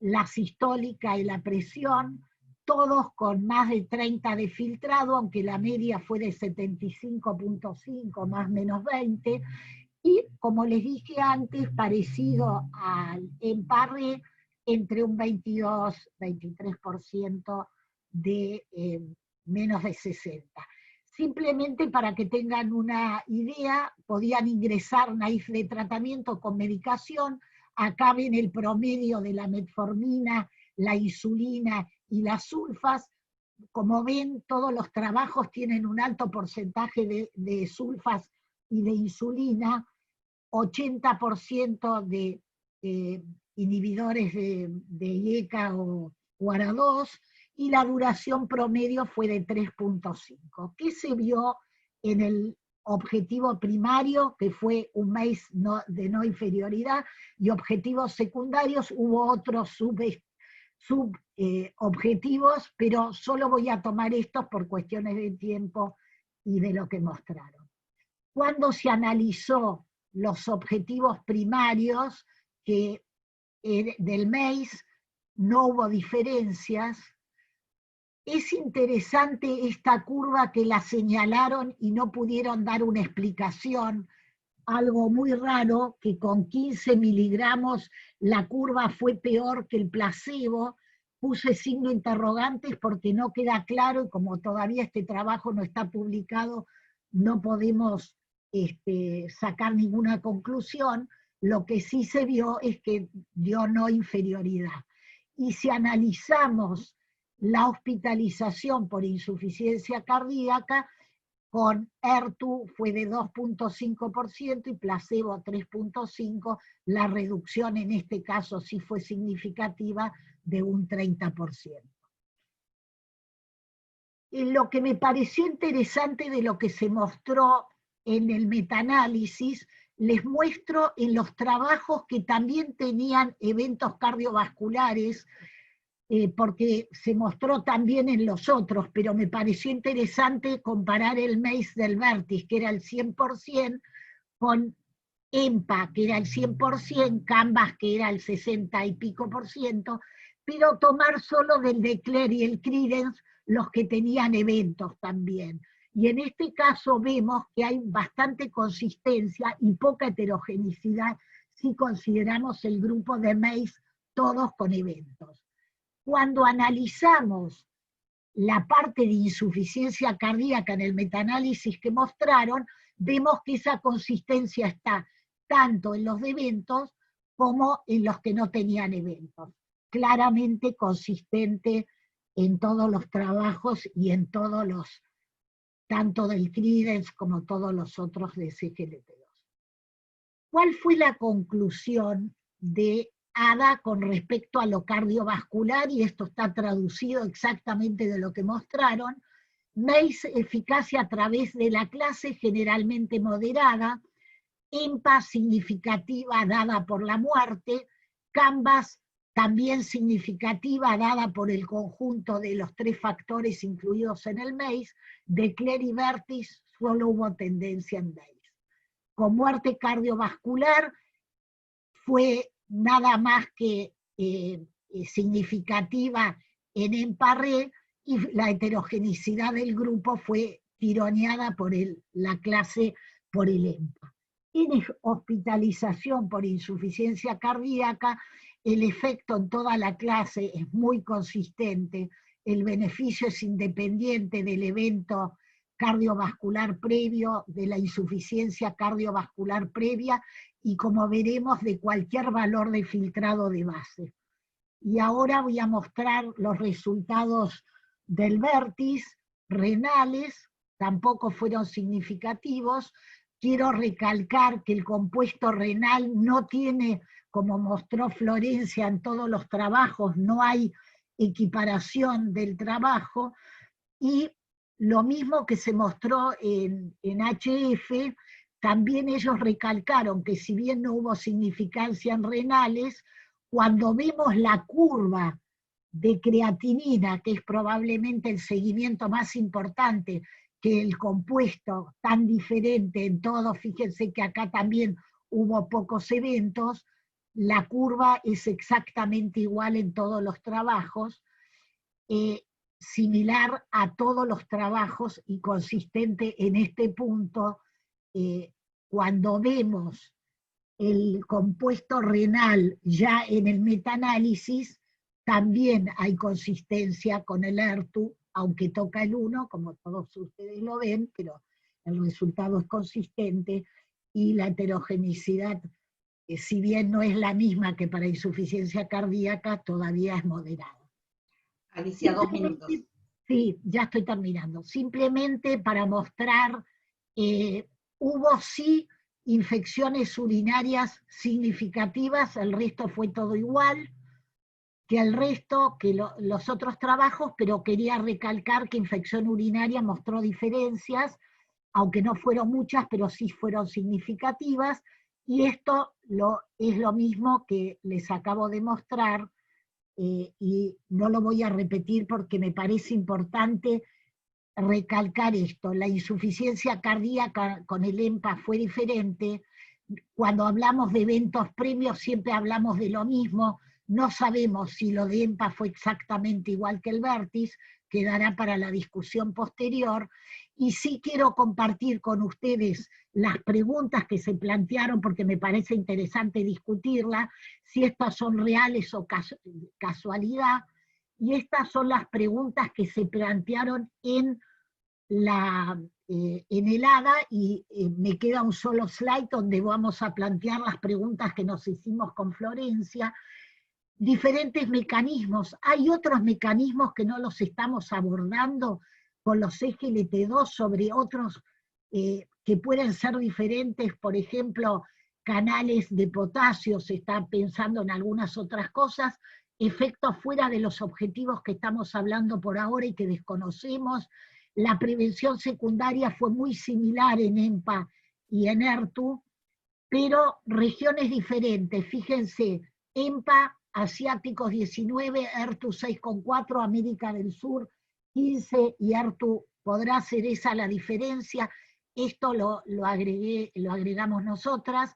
la sistólica y la presión, todos con más de 30 de filtrado, aunque la media fue de 75,5 más menos 20, y como les dije antes, parecido al EMPA-RED, entre un 22-23% de menos de 60. Simplemente para que tengan una idea, podían ingresar naif de tratamiento con medicación. Acá ven el promedio de la metformina, la insulina y las sulfas. Como ven, todos los trabajos tienen un alto porcentaje de sulfas y de insulina, 80% de inhibidores de IECA o ARA2, y la duración promedio fue de 3,5. ¿Qué se vio en el objetivo primario, que fue un MACE de no inferioridad, y objetivos secundarios? Hubo otros objetivos, pero solo voy a tomar estos por cuestiones de tiempo y de lo que mostraron. Cuando se analizó los objetivos primarios del MACE, no hubo diferencias. Es interesante esta curva que la señalaron y no pudieron dar una explicación, algo muy raro, que con 15 miligramos la curva fue peor que el placebo. Puse signo interrogantes porque no queda claro, y como todavía este trabajo no está publicado, no podemos sacar ninguna conclusión. Lo que sí se vio es que dio no inferioridad. Y si analizamos la hospitalización por insuficiencia cardíaca, con ERTU fue de 2,5% y placebo 3,5%, la reducción en este caso sí fue significativa de un 30%. Lo que me pareció interesante de lo que se mostró en el metaanálisis, les muestro en los trabajos que también tenían eventos cardiovasculares, porque se mostró también en los otros, pero me pareció interesante comparar el MACE del Vertis, que era el 100%, con EMPA, que era el 100%, Canvas, que era el 60 y pico por ciento, pero tomar solo del Declare y el Credence los que tenían eventos también. Y en este caso vemos que hay bastante consistencia y poca heterogeneidad si consideramos el grupo de MACE todos con eventos. Cuando analizamos la parte de insuficiencia cardíaca en el metaanálisis que mostraron, vemos que esa consistencia está tanto en los de eventos como en los que no tenían eventos. Claramente consistente en todos los trabajos y en todos los, tanto del Credence como todos los otros de SGLT2. ¿Cuál fue la conclusión de ADA con respecto a lo cardiovascular? Y esto está traducido exactamente de lo que mostraron. MACE, eficacia a través de la clase, generalmente moderada. EMPA, significativa, dada por la muerte. Canvas, también significativa, dada por el conjunto de los 3 factores incluidos en el MACE. Declare y Vertis, solo hubo tendencia en MACE. Con muerte cardiovascular fue nada más que significativa en EMPA-RE, y la heterogeneidad del grupo fue tironeada por la clase por el EMPA. En hospitalización por insuficiencia cardíaca, el efecto en toda la clase es muy consistente, el beneficio es independiente del evento cardiovascular previo, de la insuficiencia cardiovascular previa, y como veremos, de cualquier valor de filtrado de base. Y ahora voy a mostrar los resultados del Vertis renales, tampoco fueron significativos. Quiero recalcar que el compuesto renal no tiene, como mostró Florencia en todos los trabajos, no hay equiparación del trabajo, y lo mismo que se mostró en HF, también ellos recalcaron que si bien no hubo significancia en renales, cuando vemos la curva de creatinina, que es probablemente el seguimiento más importante, que el compuesto tan diferente en todos, fíjense que acá también hubo pocos eventos, la curva es exactamente igual en todos los trabajos, similar a todos los trabajos y consistente en este punto. Cuando vemos el compuesto renal ya en el metaanálisis, también hay consistencia con el ERTU, aunque toca el 1, como todos ustedes lo ven, pero el resultado es consistente, y la heterogeneidad, si bien no es la misma que para insuficiencia cardíaca, todavía es moderada. Alicia, 2 minutos. Sí, ya estoy terminando. Simplemente para mostrar, hubo sí infecciones urinarias significativas, el resto fue todo igual que el resto, que los otros trabajos, pero quería recalcar que infección urinaria mostró diferencias, aunque no fueron muchas, pero sí fueron significativas, y esto es lo mismo que les acabo de mostrar, y no lo voy a repetir porque me parece importante recalcar esto. La insuficiencia cardíaca con el EMPA fue diferente. Cuando hablamos de eventos premios siempre hablamos de lo mismo, no sabemos si lo de EMPA fue exactamente igual que el Vertis, quedará para la discusión posterior, y sí quiero compartir con ustedes las preguntas que se plantearon, porque me parece interesante discutirlas, si estas son reales o casualidad, y estas son las preguntas que se plantearon en el ADA, y me queda un solo slide donde vamos a plantear las preguntas que nos hicimos con Florencia. Diferentes mecanismos, hay otros mecanismos que no los estamos abordando con los SGLT2 sobre otros que pueden ser diferentes, por ejemplo, canales de potasio, se está pensando en algunas otras cosas, efectos fuera de los objetivos que estamos hablando por ahora y que desconocemos. La prevención secundaria fue muy similar en EMPA y en ERTU, pero regiones diferentes, fíjense, EMPA, asiáticos 19, ERTU 6,4, América del Sur 15, y ERTU podrá ser esa la diferencia, esto lo agregamos nosotras.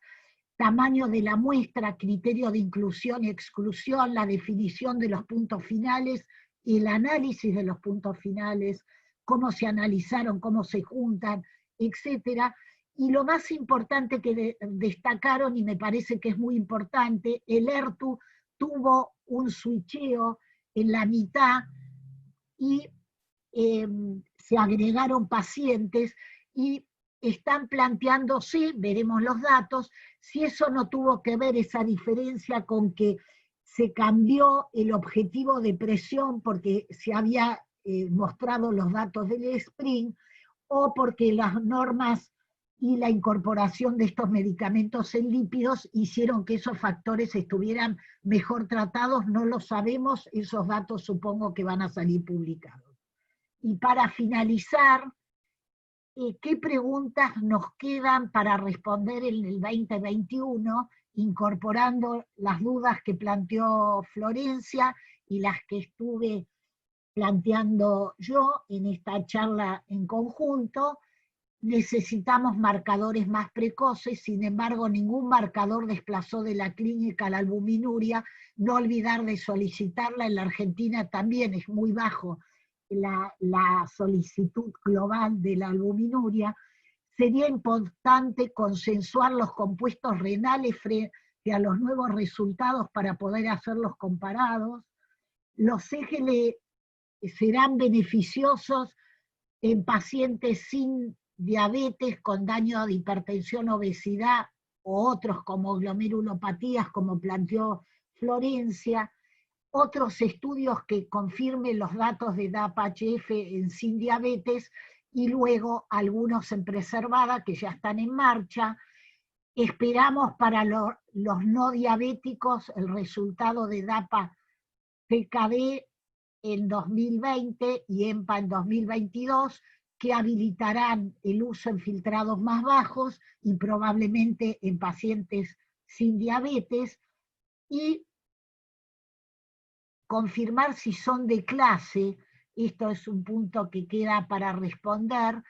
tamaño de la muestra, criterio de inclusión y exclusión, la definición de los puntos finales, el análisis de los puntos finales, cómo se analizaron, cómo se juntan, etcétera. Y lo más importante que destacaron, y me parece que es muy importante, el ERTU tuvo un switcheo en la mitad y se agregaron pacientes y están planteándose, veremos los datos, si eso no tuvo que ver esa diferencia con que se cambió el objetivo de presión porque se había mostrado los datos del Spring, o porque las normas y la incorporación de estos medicamentos en lípidos hicieron que esos factores estuvieran mejor tratados, no lo sabemos, esos datos supongo que van a salir publicados. Y para finalizar, ¿qué preguntas nos quedan para responder en el 2021, incorporando las dudas que planteó Florencia y las que estuve planteando yo en esta charla en conjunto? Necesitamos marcadores más precoces, sin embargo ningún marcador desplazó de la clínica la albuminuria, no olvidar de solicitarla, en la Argentina también es muy bajo la solicitud global de la albuminuria. Sería importante consensuar los compuestos renales frente a los nuevos resultados para poder hacerlos comparados. Los CGL serán beneficiosos en pacientes sin diabetes, con daño de hipertensión, obesidad, o otros como glomerulopatías, como planteó Florencia. Otros estudios que confirmen los datos de DAPA-HF en sin diabetes, y luego algunos en preservada que ya están en marcha. Esperamos para los no diabéticos el resultado de DAPA-PKD en 2020 y EMPA en 2022, que habilitarán el uso en filtrados más bajos y probablemente en pacientes sin diabetes, y confirmar si son de clase, esto es un punto que queda para responder,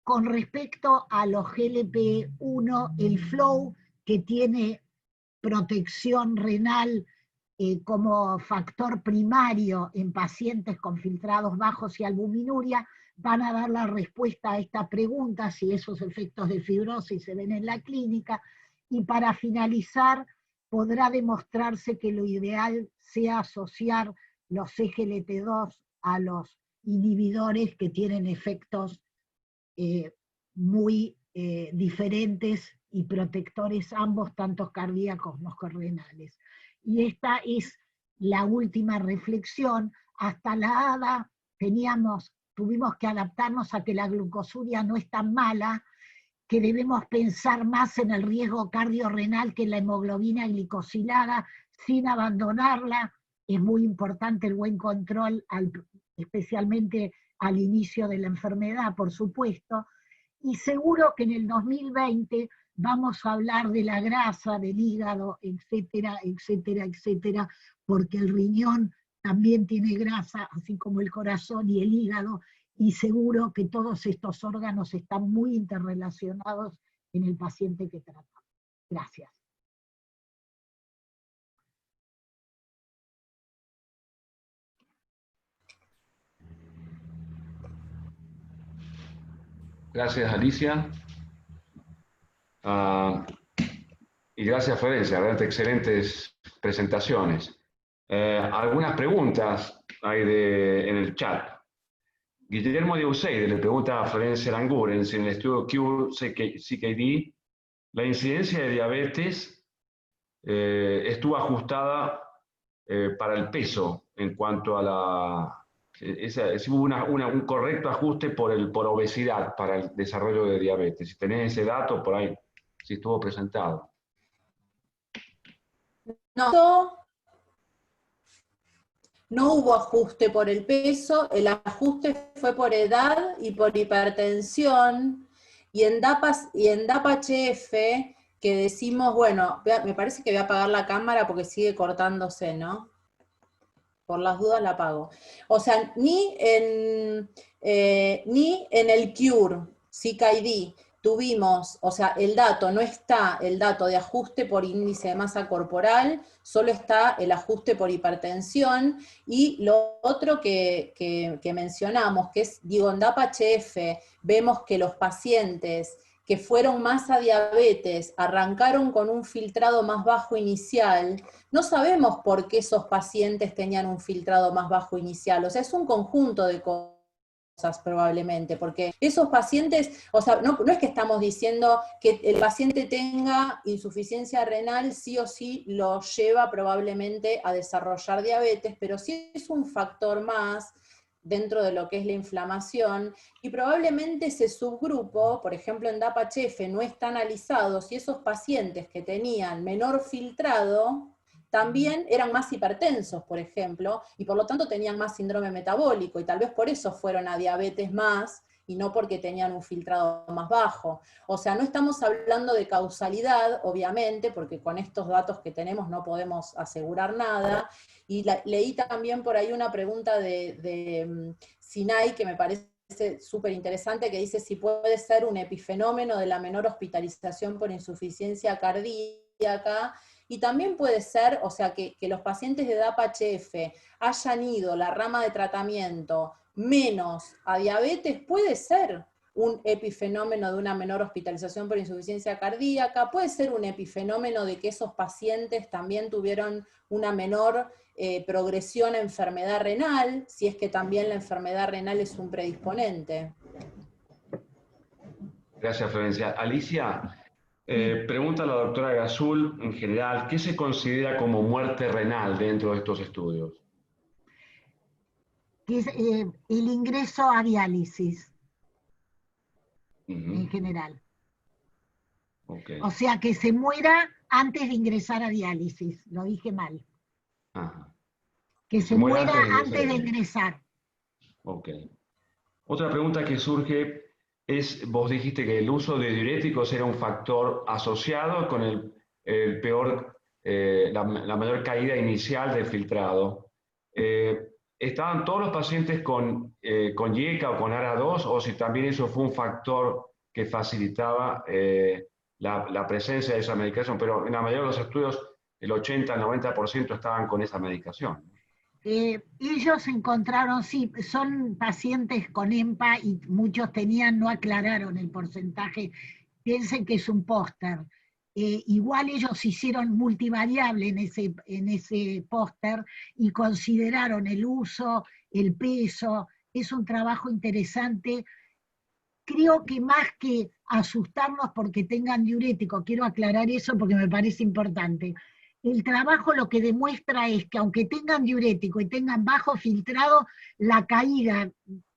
con respecto a los GLP-1, el FLOW, que tiene protección renal como factor primario en pacientes con filtrados bajos y albuminuria, van a dar la respuesta a esta pregunta, si esos efectos de fibrosis se ven en la clínica, y para finalizar, podrá demostrarse que lo ideal sea asociar los SGLT2 a los inhibidores que tienen efectos muy diferentes y protectores ambos, tanto cardíacos como renales. Y esta es la última reflexión. Hasta la ADA tuvimos que adaptarnos a que la glucosuria no es tan mala, que debemos pensar más en el riesgo cardiorrenal que en la hemoglobina glicosilada, sin abandonarla. Es muy importante el buen control, especialmente al inicio de la enfermedad, por supuesto, y seguro que en el 2020 vamos a hablar de la grasa, del hígado, etcétera, etcétera, etcétera, porque el riñón también tiene grasa, así como el corazón y el hígado, y seguro que todos estos órganos están muy interrelacionados en el paciente que tratamos. Gracias. Gracias, Alicia. Y gracias, Florencia, realmente excelentes presentaciones. Algunas preguntas hay en el chat. Guillermo de Useide le pregunta a Florencia Languren si en el estudio CURE-CKD la incidencia de diabetes estuvo ajustada para el peso en cuanto a si hubo un correcto ajuste por obesidad para el desarrollo de diabetes. Si tenés ese dato por ahí, si estuvo presentado. No hubo ajuste por el peso, el ajuste fue por edad y por hipertensión, y en DAPA-HF, que decimos, bueno, me parece que voy a apagar la cámara porque sigue cortándose, ¿no? Por las dudas la apago. O sea, ni en el CURE, CKD, tuvimos, o sea, el dato, no está el dato de ajuste por índice de masa corporal, solo está el ajuste por hipertensión, y lo otro que mencionamos, que es, digo, en DAPA-HF, vemos que los pacientes que fueron más a diabetes, arrancaron con un filtrado más bajo inicial, no sabemos por qué esos pacientes tenían un filtrado más bajo inicial, o sea, es un conjunto de cosas probablemente, porque esos pacientes, o sea, no es que estamos diciendo que el paciente tenga insuficiencia renal, sí o sí lo lleva probablemente a desarrollar diabetes, pero sí es un factor más dentro de lo que es la inflamación, y probablemente ese subgrupo, por ejemplo en DAPA-HF, no está analizado si esos pacientes que tenían menor filtrado también eran más hipertensos, por ejemplo, y por lo tanto tenían más síndrome metabólico, y tal vez por eso fueron a diabetes más, y no porque tenían un filtrado más bajo. O sea, no estamos hablando de causalidad, obviamente, porque con estos datos que tenemos no podemos asegurar nada, y leí también por ahí una pregunta de Sinai, que me parece súper interesante, que dice si puede ser un epifenómeno de la menor hospitalización por insuficiencia cardíaca, y también puede ser, o sea, que los pacientes de DAPA-HF hayan ido la rama de tratamiento menos a diabetes, puede ser un epifenómeno de una menor hospitalización por insuficiencia cardíaca, puede ser un epifenómeno de que esos pacientes también tuvieron una menor progresión a enfermedad renal, si es que también la enfermedad renal es un predisponente. Gracias, Florencia. Alicia, pregunta a la doctora Gazul, en general, ¿qué se considera como muerte renal dentro de estos estudios? Que es el ingreso a diálisis, en general. Okay. O sea, que se muera antes de ingresar a diálisis, lo dije mal. Ajá. Que se muera antes de ingresar. Ok. Otra pregunta que surge es, vos dijiste que el uso de diuréticos era un factor asociado con el peor, la mayor caída inicial del filtrado. ¿Estaban todos los pacientes con IECA o con ARA2, o si también eso fue un factor que facilitaba la presencia de esa medicación? Pero en la mayoría de los estudios, el 80-90% estaban con esa medicación. Ellos encontraron, sí, son pacientes con EMPA y muchos tenían, no aclararon el porcentaje, piensen que es un póster. Igual ellos hicieron multivariable en ese póster y consideraron el uso, el peso, es un trabajo interesante. Creo que más que asustarnos porque tengan diurético, quiero aclarar eso porque me parece importante. El trabajo lo que demuestra es que aunque tengan diurético y tengan bajo filtrado, la caída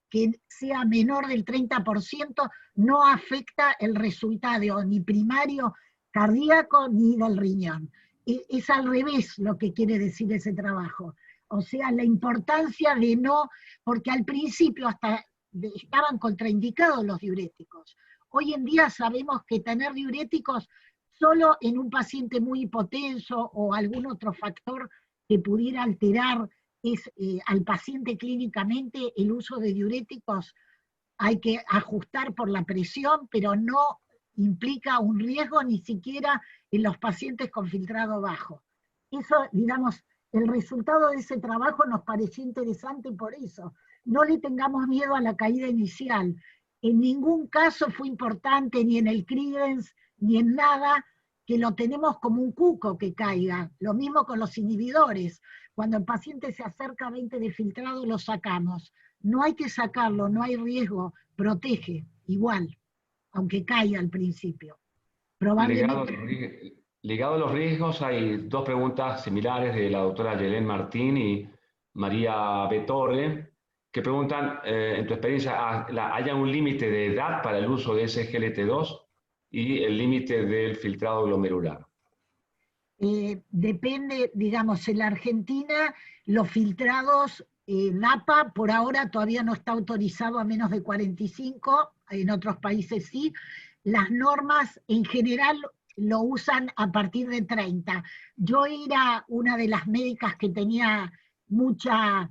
que sea menor del 30% no afecta el resultado ni primario cardíaco ni del riñón. Es al revés lo que quiere decir ese trabajo. O sea, la importancia de no, porque al principio hasta estaban contraindicados los diuréticos. Hoy en día sabemos que tener diuréticos solo en un paciente muy hipotenso o algún otro factor que pudiera alterar al paciente clínicamente, el uso de diuréticos hay que ajustar por la presión, pero no implica un riesgo ni siquiera en los pacientes con filtrado bajo. Eso, digamos, el resultado de ese trabajo nos pareció interesante por eso. No le tengamos miedo a la caída inicial. En ningún caso fue importante, ni en el Creedence, ni en nada, que lo tenemos como un cuco que caiga. Lo mismo con los inhibidores. Cuando el paciente se acerca a 20 de filtrado, lo sacamos. No hay que sacarlo, no hay riesgo, protege, igual, aunque caiga al principio. Probablemente... Ligado a los riesgos, hay dos preguntas similares de la doctora Yelén Martín y María B. Torre, que preguntan, en tu experiencia, ¿haya un límite de edad para el uso de SGLT2 y el límite del filtrado glomerular? Depende, digamos, en la Argentina los filtrados DAPA por ahora todavía no está autorizado a menos de 45, en otros países sí. Las normas en general lo usan a partir de 30. Yo era una de las médicas que tenía mucha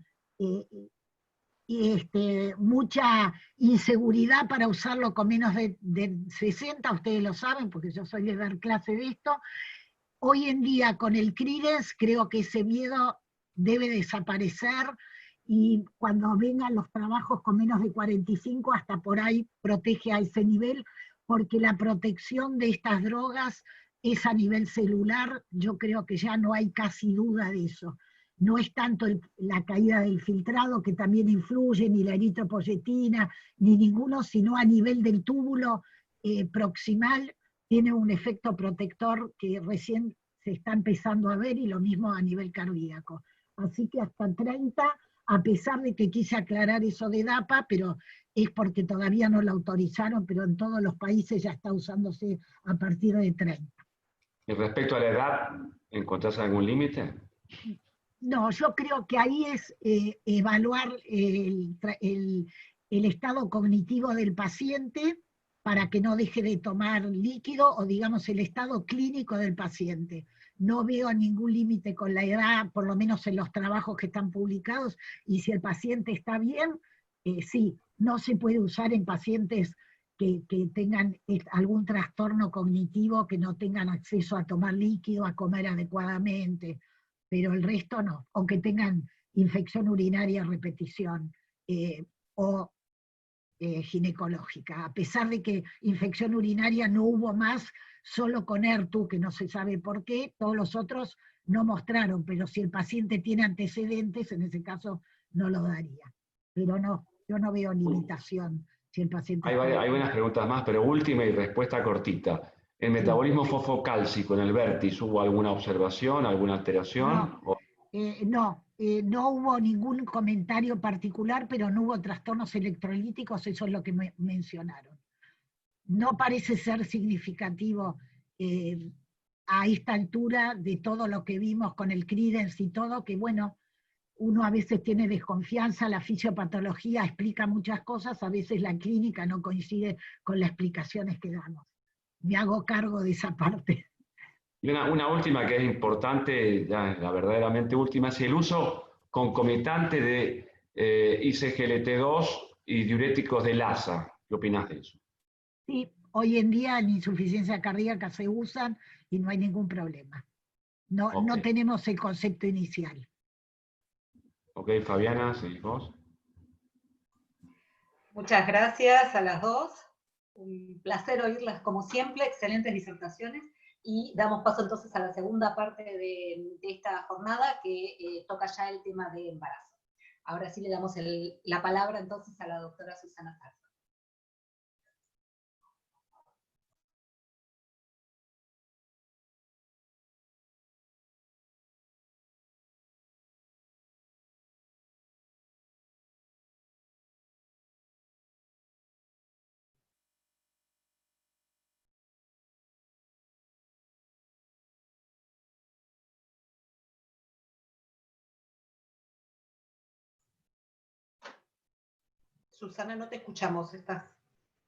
mucha inseguridad para usarlo con menos de 60, ustedes lo saben, porque yo soy de dar clase de esto. Hoy en día con el Creedence creo que ese miedo debe desaparecer, y cuando vengan los trabajos con menos de 45, hasta por ahí protege a ese nivel, porque la protección de estas drogas es a nivel celular. Yo creo que ya no hay casi duda de eso. No es tanto la caída del filtrado, que también influye, ni la eritropoyetina, ni ninguno, sino a nivel del túbulo proximal, tiene un efecto protector que recién se está empezando a ver, y lo mismo a nivel cardíaco. Así que hasta 30, a pesar de que quise aclarar eso de DAPA, pero es porque todavía no lo autorizaron, pero en todos los países ya está usándose a partir de 30. Y respecto a la edad, ¿encontrás algún límite? No, yo creo que ahí es evaluar el estado cognitivo del paciente para que no deje de tomar líquido, o digamos el estado clínico del paciente. No veo ningún límite con la edad, por lo menos en los trabajos que están publicados, y si el paciente está bien, sí, no se puede usar en pacientes que tengan algún trastorno cognitivo, que no tengan acceso a tomar líquido, a comer adecuadamente, pero el resto no, aunque tengan infección urinaria a repetición o ginecológica, a pesar de que infección urinaria no hubo más, solo con ERTU, que no se sabe por qué, todos los otros no mostraron, pero si el paciente tiene antecedentes, en ese caso no lo daría. Pero no, yo no veo limitación si el paciente... Hay buenas preguntas más, pero última y respuesta cortita. ¿El metabolismo fosfocálcico en el vértice hubo alguna observación, alguna alteración? No hubo ningún comentario particular, pero no hubo trastornos electrolíticos, eso es lo que mencionaron. No parece ser significativo a esta altura de todo lo que vimos con el Creedence y todo, que bueno, uno a veces tiene desconfianza, la fisiopatología explica muchas cosas, a veces la clínica no coincide con las explicaciones que damos. Me hago cargo de esa parte. Y una última que es importante, ya la verdaderamente última, es el uso concomitante de ICGLT2 y diuréticos de LASA. ¿Qué opinas de eso? Sí, hoy en día en insuficiencia cardíaca se usan y no hay ningún problema. No, okay. No tenemos el concepto inicial. Ok, Fabiana, ¿seguís vos? Muchas gracias a las dos. Un placer oírlas como siempre, excelentes disertaciones. Y damos paso entonces a la segunda parte de esta jornada, que toca ya el tema de embarazo. Ahora sí le damos la palabra entonces a la doctora Susana Zarza. Susana, no te escuchamos, estás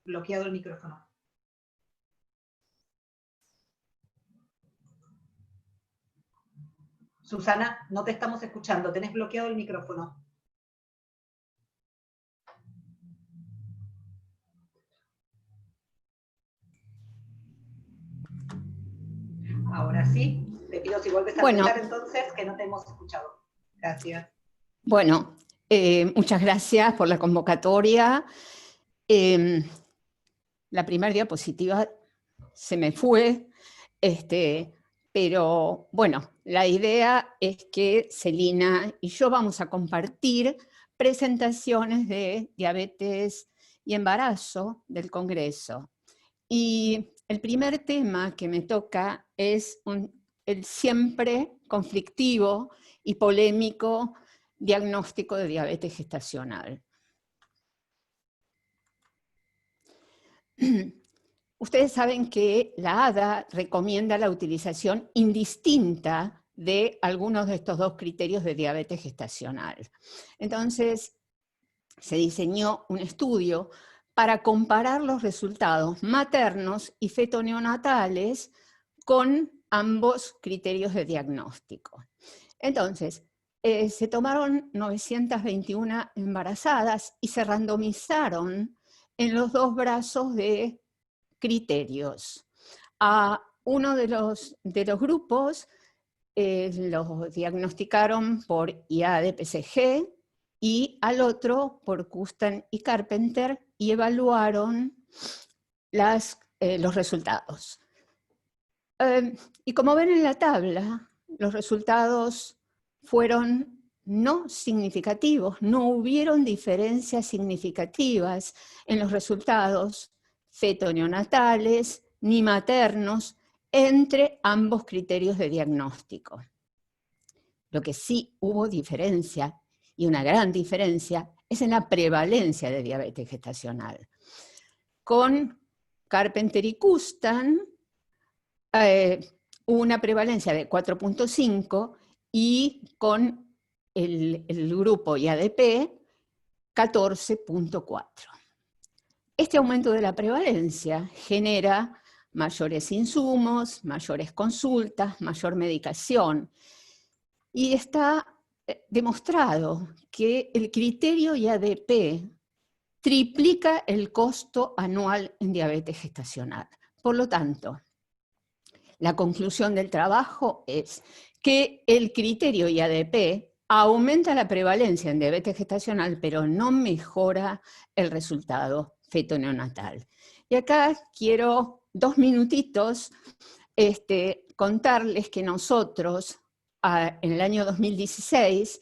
bloqueado el micrófono. Susana, no te estamos escuchando, tenés bloqueado el micrófono. Ahora sí, te pido si vuelves a empezar entonces, que no te hemos escuchado. Gracias. Bueno, muchas gracias por la convocatoria. La primera diapositiva se me fue, pero bueno, la idea es que Celina y yo vamos a compartir presentaciones de diabetes y embarazo del Congreso. Y el primer tema que me toca es el siempre conflictivo y polémico diagnóstico de diabetes gestacional. Ustedes saben que la ADA recomienda la utilización indistinta de algunos de estos dos criterios de diabetes gestacional. Entonces, se diseñó un estudio para comparar los resultados maternos y fetoneonatales con ambos criterios de diagnóstico. Entonces, se tomaron 921 embarazadas y se randomizaron en los dos brazos de criterios. A uno de los grupos los diagnosticaron por IA-DPCG y al otro por Custan y Carpenter, y evaluaron los resultados. Y como ven en la tabla, los resultados fueron no significativos, no hubieron diferencias significativas en los resultados feto-neonatales ni maternos entre ambos criterios de diagnóstico. Lo que sí hubo diferencia, y una gran diferencia, es en la prevalencia de diabetes gestacional. Con Carpenter y Custan hubo una prevalencia de 4.5 y con el grupo IADP 14.4. Este aumento de la prevalencia genera mayores insumos, mayores consultas, mayor medicación. Y está demostrado que el criterio IADP triplica el costo anual en diabetes gestacional. Por lo tanto, la conclusión del trabajo es que el criterio IADP aumenta la prevalencia en diabetes gestacional, pero no mejora el resultado feto-neonatal. Y acá quiero 2 minutitos contarles que nosotros, en el año 2016,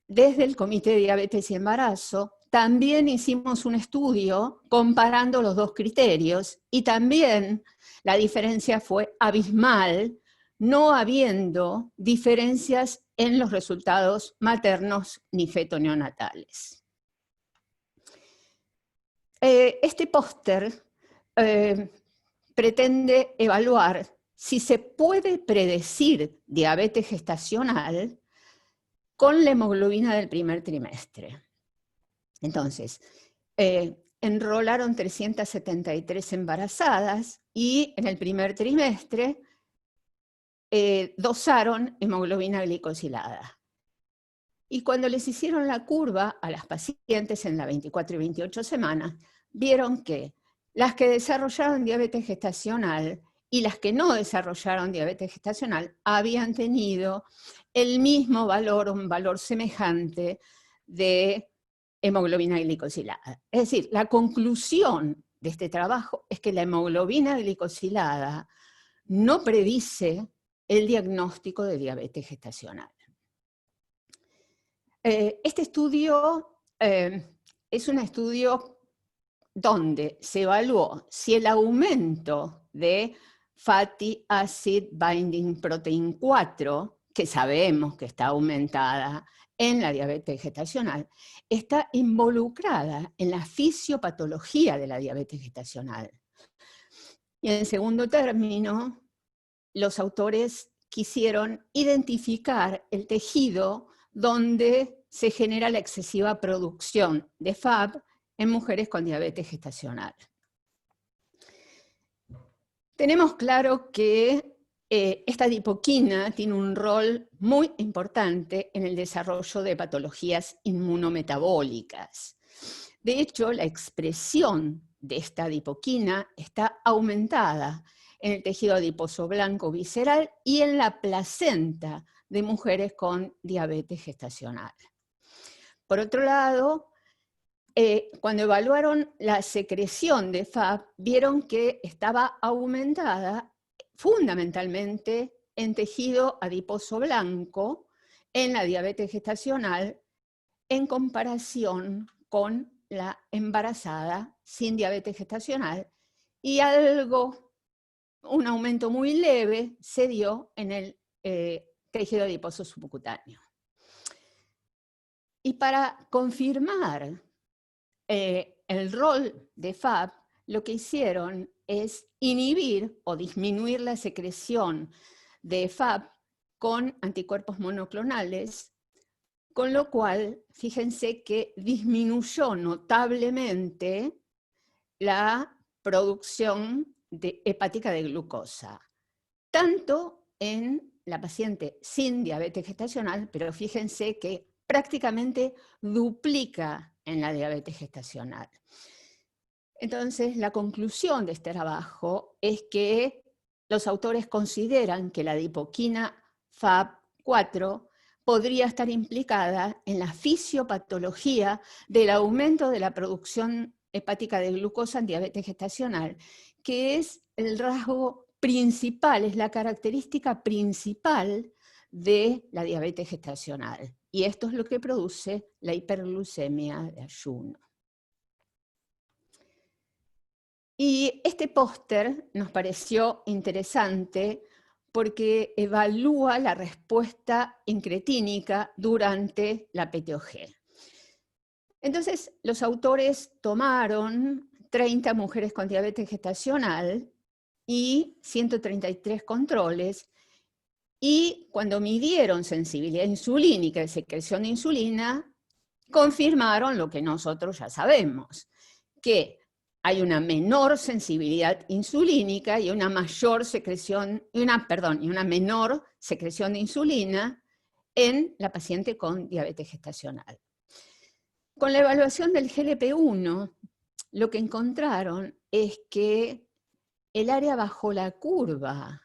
desde el Comité de Diabetes y Embarazo, también hicimos un estudio comparando los dos criterios, y también la diferencia fue abismal, no habiendo diferencias en los resultados maternos ni feto-neonatales. Este póster pretende evaluar si se puede predecir diabetes gestacional con la hemoglobina del primer trimestre. Entonces, enrolaron 373 embarazadas y en el primer trimestre dosaron hemoglobina glicosilada. Y cuando les hicieron la curva a las pacientes en la 24 y 28 semanas, vieron que las que desarrollaron diabetes gestacional y las que no desarrollaron diabetes gestacional habían tenido el mismo valor, un valor semejante de hemoglobina glicosilada. Es decir, la conclusión de este trabajo es que la hemoglobina glicosilada no predice el diagnóstico de diabetes gestacional. Este estudio es un estudio donde se evaluó si el aumento de Fatty Acid Binding Protein 4, que sabemos que está aumentada en la diabetes gestacional, está involucrada en la fisiopatología de la diabetes gestacional. Y en segundo término, los autores quisieron identificar el tejido donde se genera la excesiva producción de FAB en mujeres con diabetes gestacional. Tenemos claro que esta adipoquina tiene un rol muy importante en el desarrollo de patologías inmunometabólicas. De hecho, la expresión de esta adipoquina está aumentada en el tejido adiposo blanco visceral y en la placenta de mujeres con diabetes gestacional. Por otro lado, cuando evaluaron la secreción de FAB, vieron que estaba aumentada fundamentalmente en tejido adiposo blanco en la diabetes gestacional en comparación con la embarazada sin diabetes gestacional, y un aumento muy leve se dio en el tejido adiposo subcutáneo. Y para confirmar el rol de FAB, lo que hicieron es inhibir o disminuir la secreción de FAB con anticuerpos monoclonales, con lo cual, fíjense que disminuyó notablemente la producción hepática de glucosa, tanto en la paciente sin diabetes gestacional, pero fíjense que prácticamente duplica en la diabetes gestacional. Entonces, la conclusión de este trabajo es que los autores consideran que la adipoquina FAB4 podría estar implicada en la fisiopatología del aumento de la producción hepática de glucosa en diabetes gestacional, que es el rasgo principal, es la característica principal de la diabetes gestacional. Y esto es lo que produce la hiperglucemia de ayuno. Y este póster nos pareció interesante porque evalúa la respuesta incretínica durante la PTOG. Entonces, los autores tomaron 30 mujeres con diabetes gestacional y 133 controles, y cuando midieron sensibilidad insulínica y secreción de insulina, confirmaron lo que nosotros ya sabemos, que hay una menor sensibilidad insulínica y una mayor secreción, y una menor secreción de insulina en la paciente con diabetes gestacional. Con la evaluación del GLP-1, lo que encontraron es que el área bajo la curva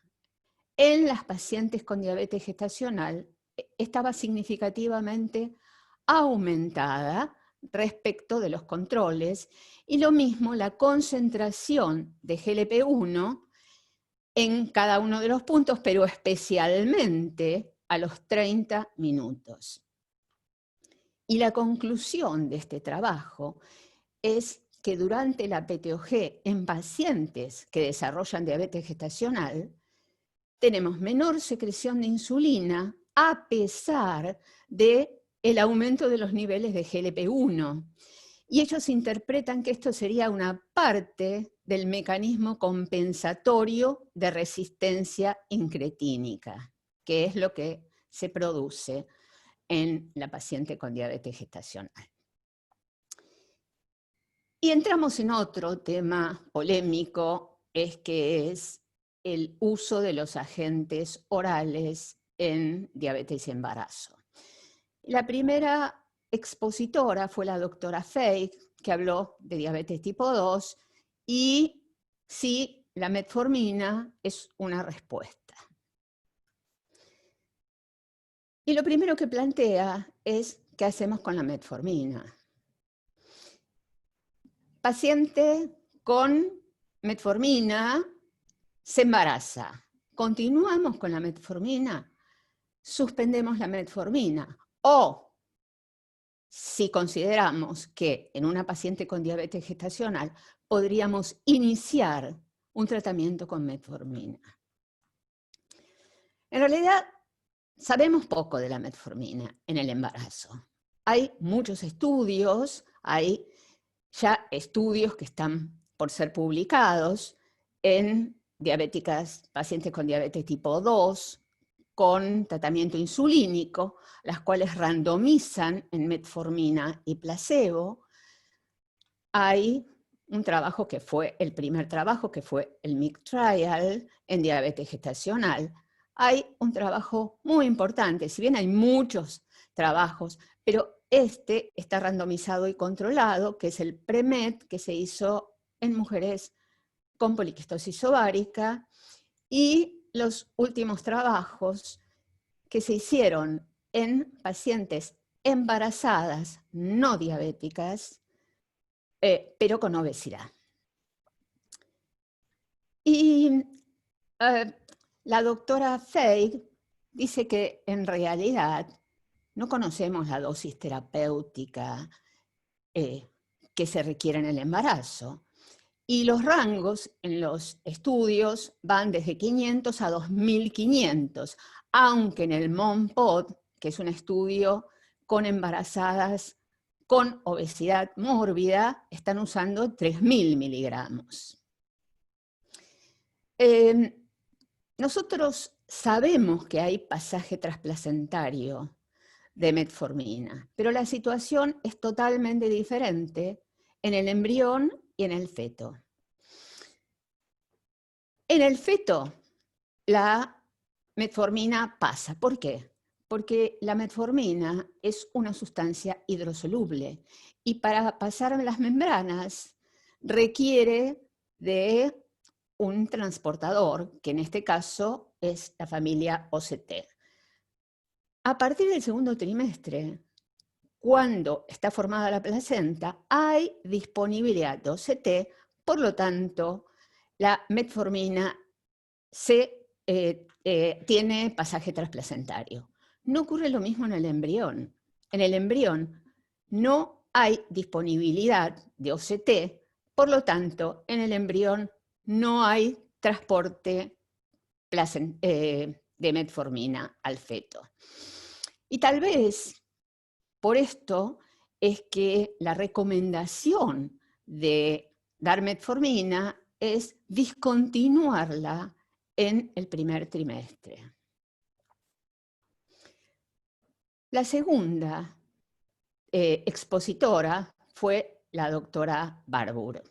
en las pacientes con diabetes gestacional estaba significativamente aumentada respecto de los controles, y lo mismo la concentración de GLP-1 en cada uno de los puntos, pero especialmente a los 30 minutos. Y la conclusión de este trabajo es que durante la PTOG en pacientes que desarrollan diabetes gestacional, tenemos menor secreción de insulina a pesar del aumento de los niveles de GLP-1. Y ellos interpretan que esto sería una parte del mecanismo compensatorio de resistencia incretínica, que es lo que se produce en la paciente con diabetes gestacional. Y entramos en otro tema polémico, que es el uso de los agentes orales en diabetes y embarazo. La primera expositora fue la doctora Feig, que habló de diabetes tipo 2, y si la metformina es una respuesta. Y lo primero que plantea es, ¿qué hacemos con la metformina? Paciente con metformina se embaraza. ¿Continuamos con la metformina? Suspendemos la metformina. O, si consideramos que en una paciente con diabetes gestacional podríamos iniciar un tratamiento con metformina. En realidad, sabemos poco de la metformina en el embarazo. Hay muchos estudios, hay ya estudios que están por ser publicados en pacientes con diabetes tipo 2, con tratamiento insulínico, las cuales randomizan en metformina y placebo. Hay un trabajo que fue el primer trabajo, que fue el MIC Trial en diabetes gestacional. Hay un trabajo muy importante, si bien hay muchos trabajos, pero este está randomizado y controlado, que es el PREMET, que se hizo en mujeres con poliquistosis ovárica, y los últimos trabajos que se hicieron en pacientes embarazadas no diabéticas, pero con obesidad. Y la doctora Feig dice que en realidad no conocemos la dosis terapéutica que se requiere en el embarazo. Y los rangos en los estudios van desde 500 a 2500, aunque en el MOMPOD, que es un estudio con embarazadas con obesidad mórbida, están usando 3000 miligramos. Nosotros sabemos que hay pasaje transplacentario de metformina, pero la situación es totalmente diferente en el embrión y en el feto. En el feto, la metformina pasa. ¿Por qué? Porque la metformina es una sustancia hidrosoluble y para pasar las membranas requiere de un transportador, que en este caso es la familia OCT. A partir del segundo trimestre, cuando está formada la placenta, hay disponibilidad de OCT, por lo tanto, la metformina tiene pasaje transplacentario. No ocurre lo mismo en el embrión. En el embrión no hay disponibilidad de OCT, por lo tanto, en el embrión no hay transporte de metformina al feto. Y tal vez por esto es que la recomendación de dar metformina es discontinuarla en el primer trimestre. La segunda expositora fue la doctora Barbour.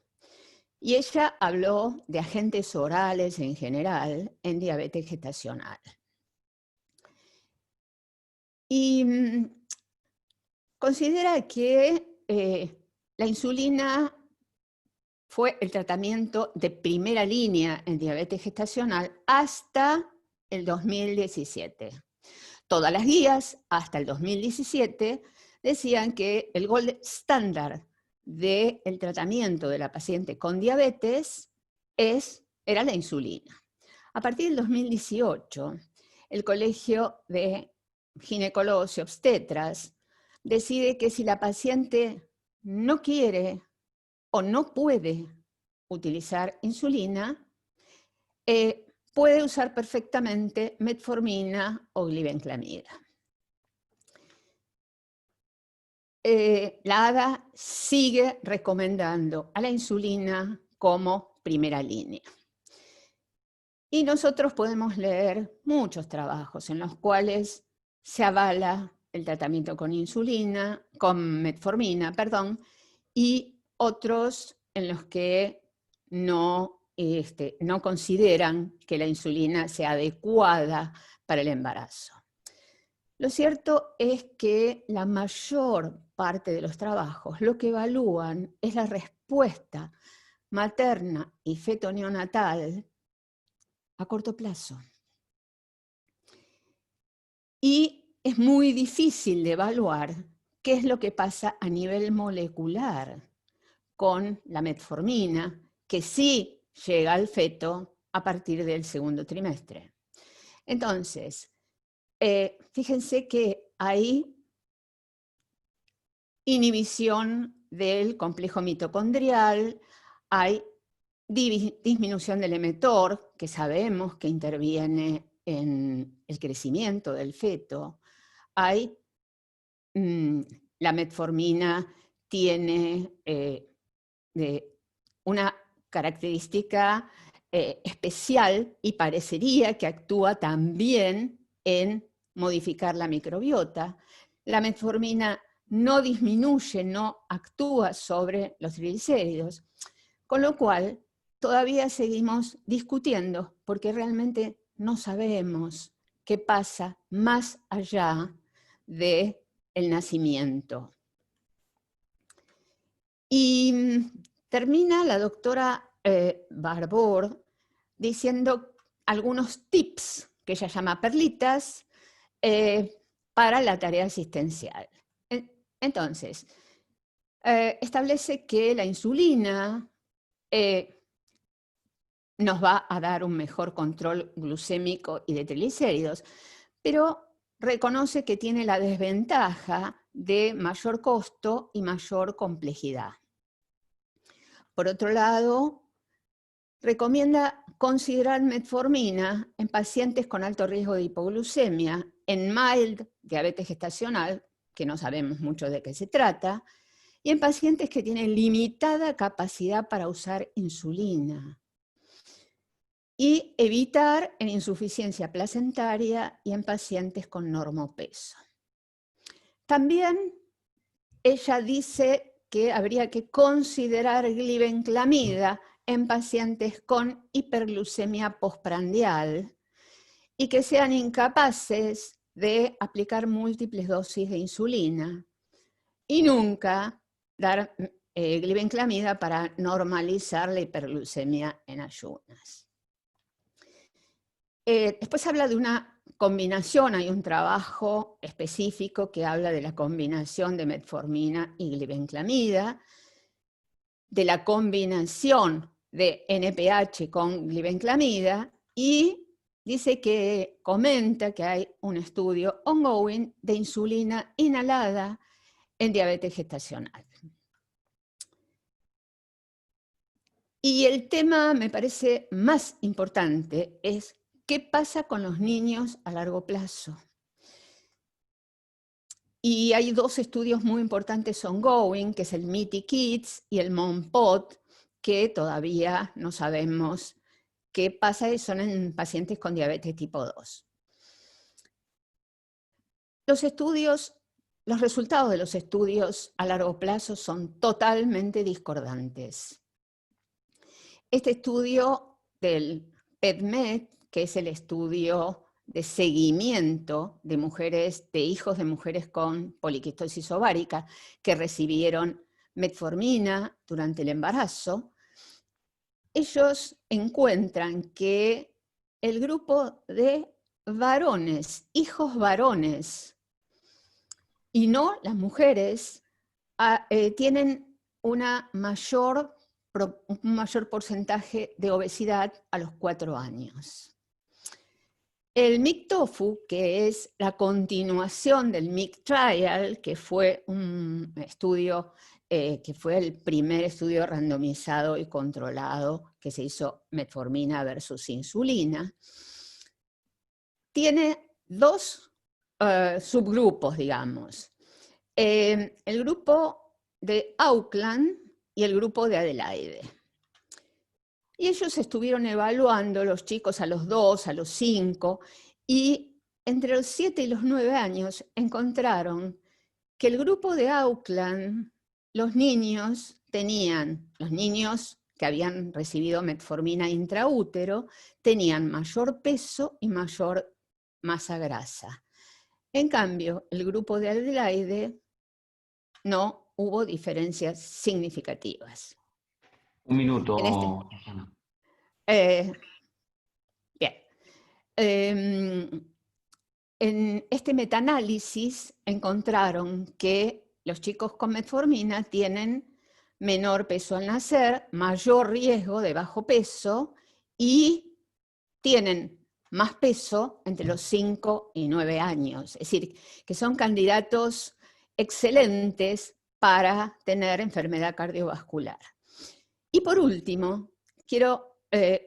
Y ella habló de agentes orales en general en diabetes gestacional. Y considera que la insulina fue el tratamiento de primera línea en diabetes gestacional hasta el 2017. Todas las guías hasta el 2017 decían que el gold estándar del tratamiento de la paciente con diabetes era la insulina. A partir del 2018, el Colegio de Ginecólogos y Obstetras decide que si la paciente no quiere o no puede utilizar insulina, puede usar perfectamente metformina o glibenclamida. La ADA sigue recomendando a la insulina como primera línea. Y nosotros podemos leer muchos trabajos en los cuales se avala el tratamiento con insulina, con metformina, perdón, y otros en los que no consideran que la insulina sea adecuada para el embarazo. Lo cierto es que la mayor parte de los trabajos lo que evalúan es la respuesta materna y feto-neonatal a corto plazo. Y es muy difícil de evaluar qué es lo que pasa a nivel molecular con la metformina, que sí llega al feto a partir del segundo trimestre. Entonces, fíjense que hay inhibición del complejo mitocondrial, hay disminución del mTOR, que sabemos que interviene en el crecimiento del feto, la metformina tiene una característica especial y parecería que actúa también en modificar la microbiota. La metformina no disminuye, no actúa sobre los triglicéridos, con lo cual todavía seguimos discutiendo porque realmente no sabemos qué pasa más allá del nacimiento. Y termina la doctora Barbour diciendo algunos tips que ella llama perlitas para la tarea asistencial. Entonces, establece que la insulina nos va a dar un mejor control glucémico y de triglicéridos, pero reconoce que tiene la desventaja de mayor costo y mayor complejidad. Por otro lado, recomienda considerar metformina en pacientes con alto riesgo de hipoglucemia, en mild diabetes gestacional, que no sabemos mucho de qué se trata, y en pacientes que tienen limitada capacidad para usar insulina. Y evitar en insuficiencia placentaria y en pacientes con normopeso. También ella dice que habría que considerar glibenclamida en pacientes con hiperglucemia postprandial y que sean incapaces de aplicar múltiples dosis de insulina y nunca dar glibenclamida para normalizar la hiperglucemia en ayunas. Después habla de una combinación, hay un trabajo específico que habla de la combinación de metformina y glibenclamida, de la combinación de NPH con glibenclamida, y dice que comenta que hay un estudio ongoing de insulina inhalada en diabetes gestacional. Y el tema, me parece más importante, es qué pasa con los niños a largo plazo. Y hay dos estudios muy importantes ongoing, que es el MITI Kids y el MOMPOT, que todavía no sabemos qué pasa, y son en pacientes con diabetes tipo 2. Los resultados de los estudios a largo plazo son totalmente discordantes. Este estudio del PEDMED, que es el estudio de seguimiento de mujeres, de hijos de mujeres con poliquistosis ovárica que recibieron metformina durante el embarazo, ellos encuentran que el grupo de varones, hijos varones, y no las mujeres, tienen un mayor porcentaje de obesidad a los 4 años. El MIC-TOFU, que es la continuación del MIC Trial, que fue un estudio, que fue el primer estudio randomizado y controlado que se hizo metformina versus insulina, tiene dos subgrupos, digamos. El grupo de Auckland y el grupo de Adelaide. Y ellos estuvieron evaluando los chicos a los 2, a los 5, y entre los 7 y los 9 años encontraron que el grupo de Auckland, los niños que habían recibido metformina intraútero, tenían mayor peso y mayor masa grasa. En cambio, el grupo de Adelaide no hubo diferencias significativas. Un minuto. Bien. En este metaanálisis encontraron que los chicos con metformina tienen menor peso al nacer, mayor riesgo de bajo peso y tienen más peso entre los 5 y 9 años. Es decir, que son candidatos excelentes para tener enfermedad cardiovascular. Y por último, quiero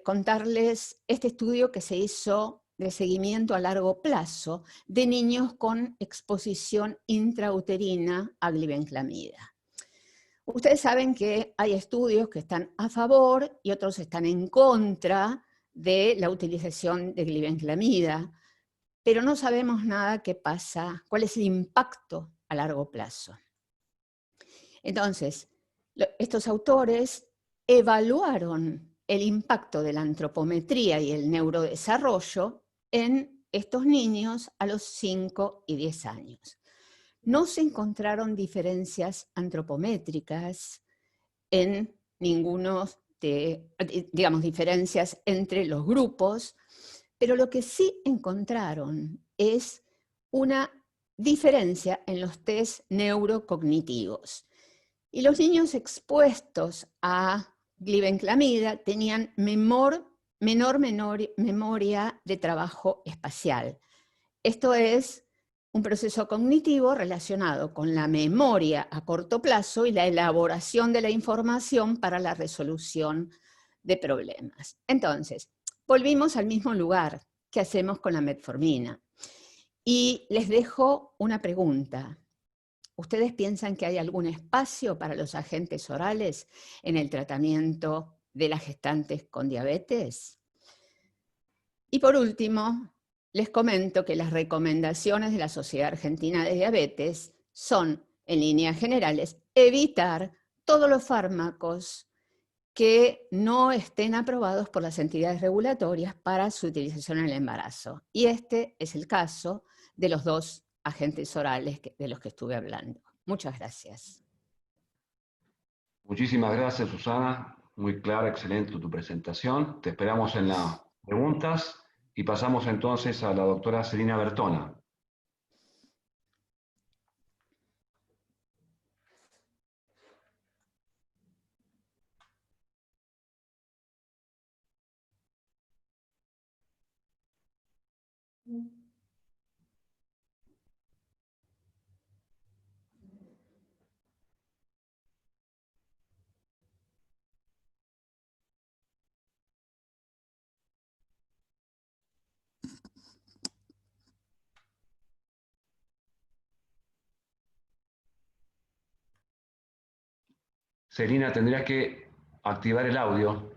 contarles este estudio que se hizo de seguimiento a largo plazo de niños con exposición intrauterina a glibenclamida. Ustedes saben que hay estudios que están a favor y otros están en contra de la utilización de glibenclamida, pero no sabemos nada qué pasa, cuál es el impacto a largo plazo. Entonces, estos autores evaluaron el impacto de la antropometría y el neurodesarrollo en estos niños a los 5 y 10 años. No se encontraron diferencias antropométricas en ninguno de, digamos, diferencias entre los grupos, pero lo que sí encontraron es una diferencia en los test neurocognitivos. Y los niños expuestos a glibenclamida tenían menor memoria de trabajo espacial. Esto es un proceso cognitivo relacionado con la memoria a corto plazo y la elaboración de la información para la resolución de problemas. Entonces, volvimos al mismo lugar. ¿Qué hacemos con la metformina? Y les dejo una pregunta. ¿Ustedes piensan que hay algún espacio para los agentes orales en el tratamiento de las gestantes con diabetes? Y por último, les comento que las recomendaciones de la Sociedad Argentina de Diabetes son, en líneas generales, evitar todos los fármacos que no estén aprobados por las entidades regulatorias para su utilización en el embarazo. Y este es el caso de los 2 agentes orales de los que estuve hablando. Muchas gracias. Muchísimas gracias, Susana. Muy clara, excelente tu presentación. Te esperamos en las preguntas y pasamos entonces a la doctora Celina Bertona. Celina, tendrías que activar el audio.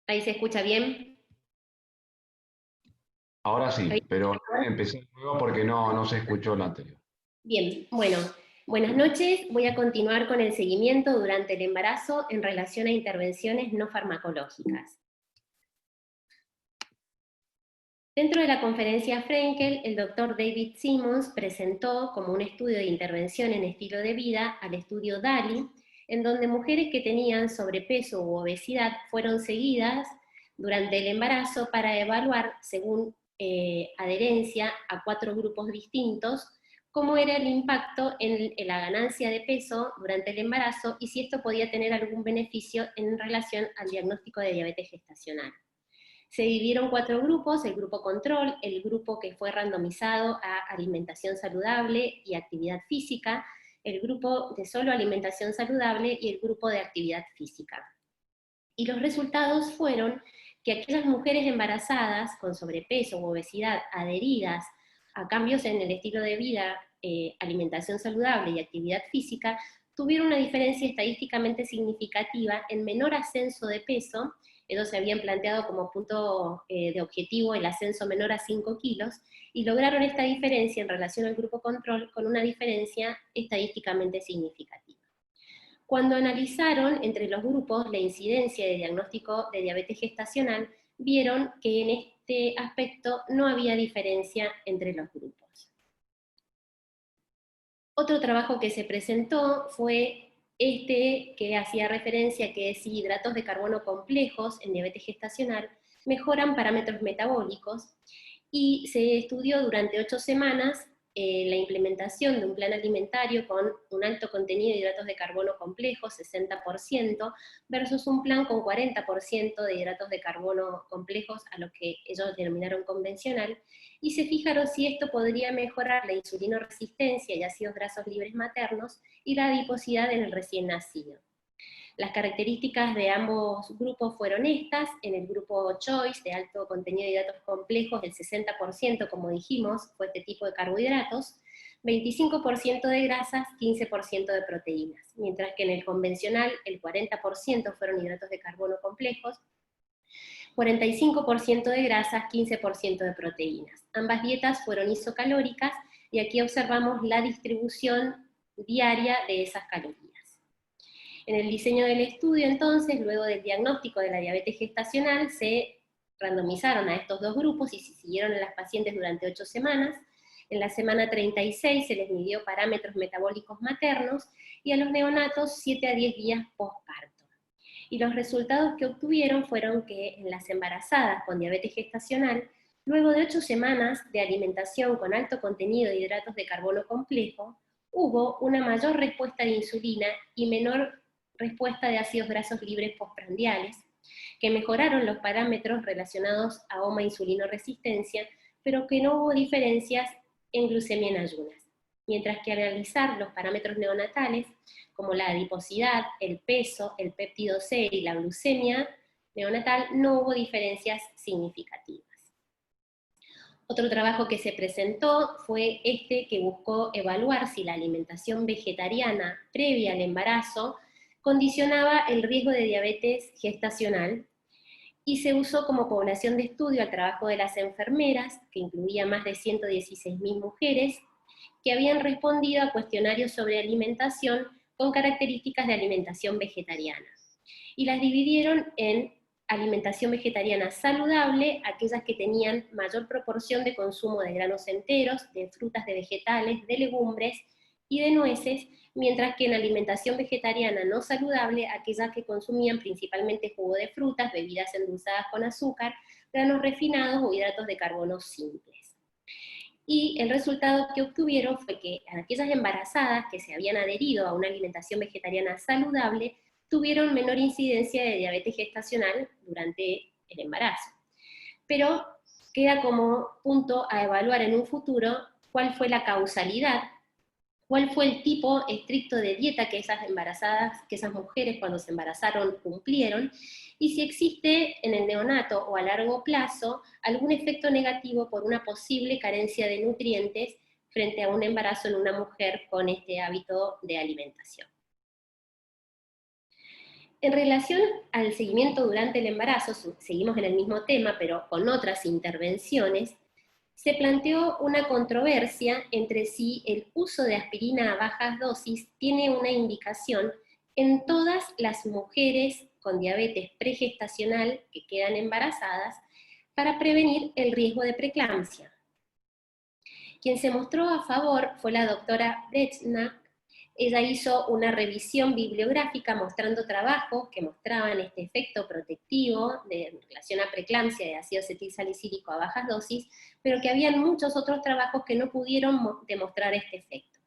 ¿Ahí se escucha bien? Ahora sí, ¿Ahí? pero empecé de nuevo porque no se escuchó lo anterior. Bien, bueno, buenas noches. Voy a continuar con el seguimiento durante el embarazo en relación a intervenciones no farmacológicas. Dentro de la conferencia Frenkel, el doctor David Simmons presentó como un estudio de intervención en estilo de vida al estudio DALI, en donde mujeres que tenían sobrepeso u obesidad fueron seguidas durante el embarazo para evaluar, según adherencia a 4 grupos distintos, cómo era el impacto en la ganancia de peso durante el embarazo y si esto podía tener algún beneficio en relación al diagnóstico de diabetes gestacional. Se dividieron 4 grupos: el grupo control, el grupo que fue randomizado a alimentación saludable y actividad física, el grupo de solo alimentación saludable y el grupo de actividad física. Y los resultados fueron que aquellas mujeres embarazadas con sobrepeso u obesidad adheridas a cambios en el estilo de vida, alimentación saludable y actividad física, tuvieron una diferencia estadísticamente significativa en menor ascenso de peso. Ellos se habían planteado como punto de objetivo el ascenso menor a 5 kilos, y lograron esta diferencia en relación al grupo control con una diferencia estadísticamente significativa. Cuando analizaron entre los grupos la incidencia de diagnóstico de diabetes gestacional, vieron que en este aspecto no había diferencia entre los grupos. Otro trabajo que se presentó fue este, que hacía referencia a que si hidratos de carbono complejos en diabetes gestacional mejoran parámetros metabólicos, y se estudió durante 8 semanas la implementación de un plan alimentario con un alto contenido de hidratos de carbono complejos, 60%, versus un plan con 40% de hidratos de carbono complejos, a lo que ellos denominaron convencional, y se fijaron si esto podría mejorar la insulinoresistencia y ácidos grasos libres maternos y la adiposidad en el recién nacido. Las características de ambos grupos fueron estas: en el grupo Choice, de alto contenido de hidratos complejos, el 60%, como dijimos, fue este tipo de carbohidratos, 25% de grasas, 15% de proteínas, mientras que en el convencional el 40% fueron hidratos de carbono complejos, 45% de grasas, 15% de proteínas. Ambas dietas fueron isocalóricas, y aquí observamos la distribución diaria de esas calorías. En el diseño del estudio, entonces, luego del diagnóstico de la diabetes gestacional, se randomizaron a estos 2 grupos y se siguieron a las pacientes durante 8 semanas. En la semana 36 se les midió parámetros metabólicos maternos, y a los neonatos 7 a 10 días postparto. Y los resultados que obtuvieron fueron que en las embarazadas con diabetes gestacional, luego de 8 semanas de alimentación con alto contenido de hidratos de carbono complejo, hubo una mayor respuesta de insulina y menor respuesta de ácidos grasos libres postprandiales, que mejoraron los parámetros relacionados a insulinoresistencia, pero que no hubo diferencias en glucemia en ayunas. Mientras que al analizar los parámetros neonatales, como la adiposidad, el peso, el péptido C y la glucemia neonatal, no hubo diferencias significativas. Otro trabajo que se presentó fue este, que buscó evaluar si la alimentación vegetariana previa al embarazo condicionaba el riesgo de diabetes gestacional, y se usó como población de estudio al trabajo de las enfermeras, que incluía más de 116.000 mujeres, que habían respondido a cuestionarios sobre alimentación con características de alimentación vegetariana. Y las dividieron en alimentación vegetariana saludable, aquellas que tenían mayor proporción de consumo de granos enteros, de frutas, de vegetales, de legumbres y de nueces, mientras que en alimentación vegetariana no saludable, aquellas que consumían principalmente jugo de frutas, bebidas endulzadas con azúcar, granos refinados o hidratos de carbono simples. Y el resultado que obtuvieron fue que aquellas embarazadas que se habían adherido a una alimentación vegetariana saludable tuvieron menor incidencia de diabetes gestacional durante el embarazo. Pero queda como punto a evaluar en un futuro cuál fue la causalidad, cuál fue el tipo estricto de dieta que esas embarazadas, que esas mujeres cuando se embarazaron cumplieron, y si existe en el neonato o a largo plazo algún efecto negativo por una posible carencia de nutrientes frente a un embarazo en una mujer con este hábito de alimentación. En relación al seguimiento durante el embarazo, seguimos en el mismo tema, pero con otras intervenciones, se planteó una controversia entre si el uso de aspirina a bajas dosis tiene una indicación en todas las mujeres con diabetes pregestacional que quedan embarazadas para prevenir el riesgo de preeclampsia. Quien se mostró a favor fue la doctora Brechnak. Ella hizo una revisión bibliográfica mostrando trabajos que mostraban este efecto protectivo en relación a preeclampsia de ácido acetilsalicílico a bajas dosis, pero que habían muchos otros trabajos que no pudieron demostrar este efecto.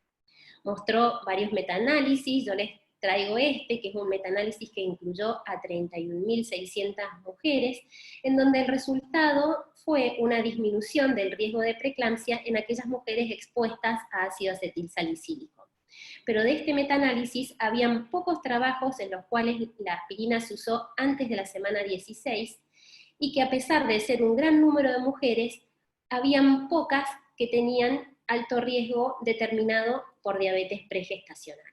Mostró varios metaanálisis, yo les traigo este, que es un metaanálisis que incluyó a 31.600 mujeres, en donde el resultado fue una disminución del riesgo de preeclampsia en aquellas mujeres expuestas a ácido acetilsalicílico. Pero de este metaanálisis habían pocos trabajos en los cuales la aspirina se usó antes de la semana 16, y que a pesar de ser un gran número de mujeres, habían pocas que tenían alto riesgo determinado por diabetes pregestacional.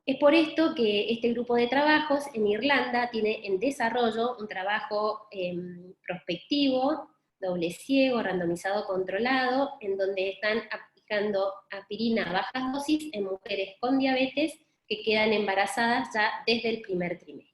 Es por esto que este grupo de trabajos en Irlanda tiene en desarrollo un trabajo prospectivo, doble ciego, randomizado controlado, en donde están aplicando aspirina a bajas dosis en mujeres con diabetes que quedan embarazadas ya desde el primer trimestre.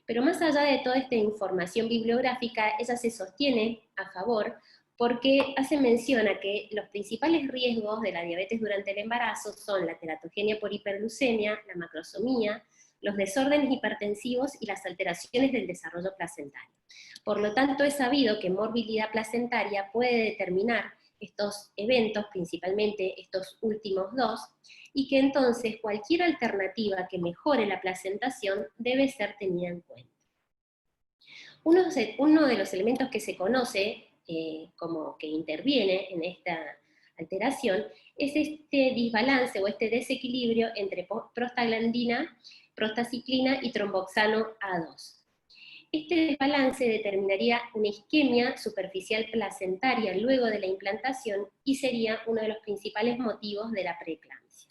Pero más allá de toda esta información bibliográfica, ella se sostiene a favor porque hace mención a que los principales riesgos de la diabetes durante el embarazo son la teratogenia por hiperglucemia, la macrosomía, los desórdenes hipertensivos y las alteraciones del desarrollo placentario. Por lo tanto, es sabido que morbilidad placentaria puede determinar estos eventos, principalmente estos últimos dos, y que entonces cualquier alternativa que mejore la placentación debe ser tenida en cuenta. Uno de los elementos que se conoce como que interviene en esta alteración es este desbalance o este desequilibrio entre prostaglandina, prostaciclina y tromboxano A2. Este desbalance determinaría una isquemia superficial placentaria luego de la implantación y sería uno de los principales motivos de la preeclampsia.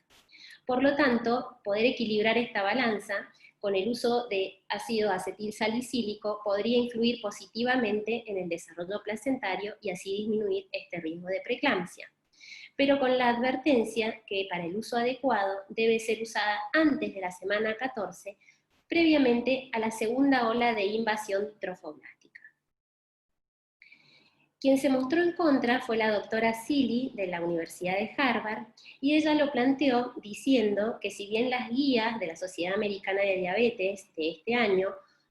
Por lo tanto, poder equilibrar esta balanza con el uso de ácido acetilsalicílico podría influir positivamente en el desarrollo placentario y así disminuir este riesgo de preeclampsia. Pero con la advertencia que para el uso adecuado debe ser usada antes de la semana 14, previamente a la segunda ola de invasión trofoblástica. Quien se mostró en contra fue la doctora Seeley de la Universidad de Harvard, y ella lo planteó diciendo que si bien las guías de la Sociedad Americana de Diabetes de este año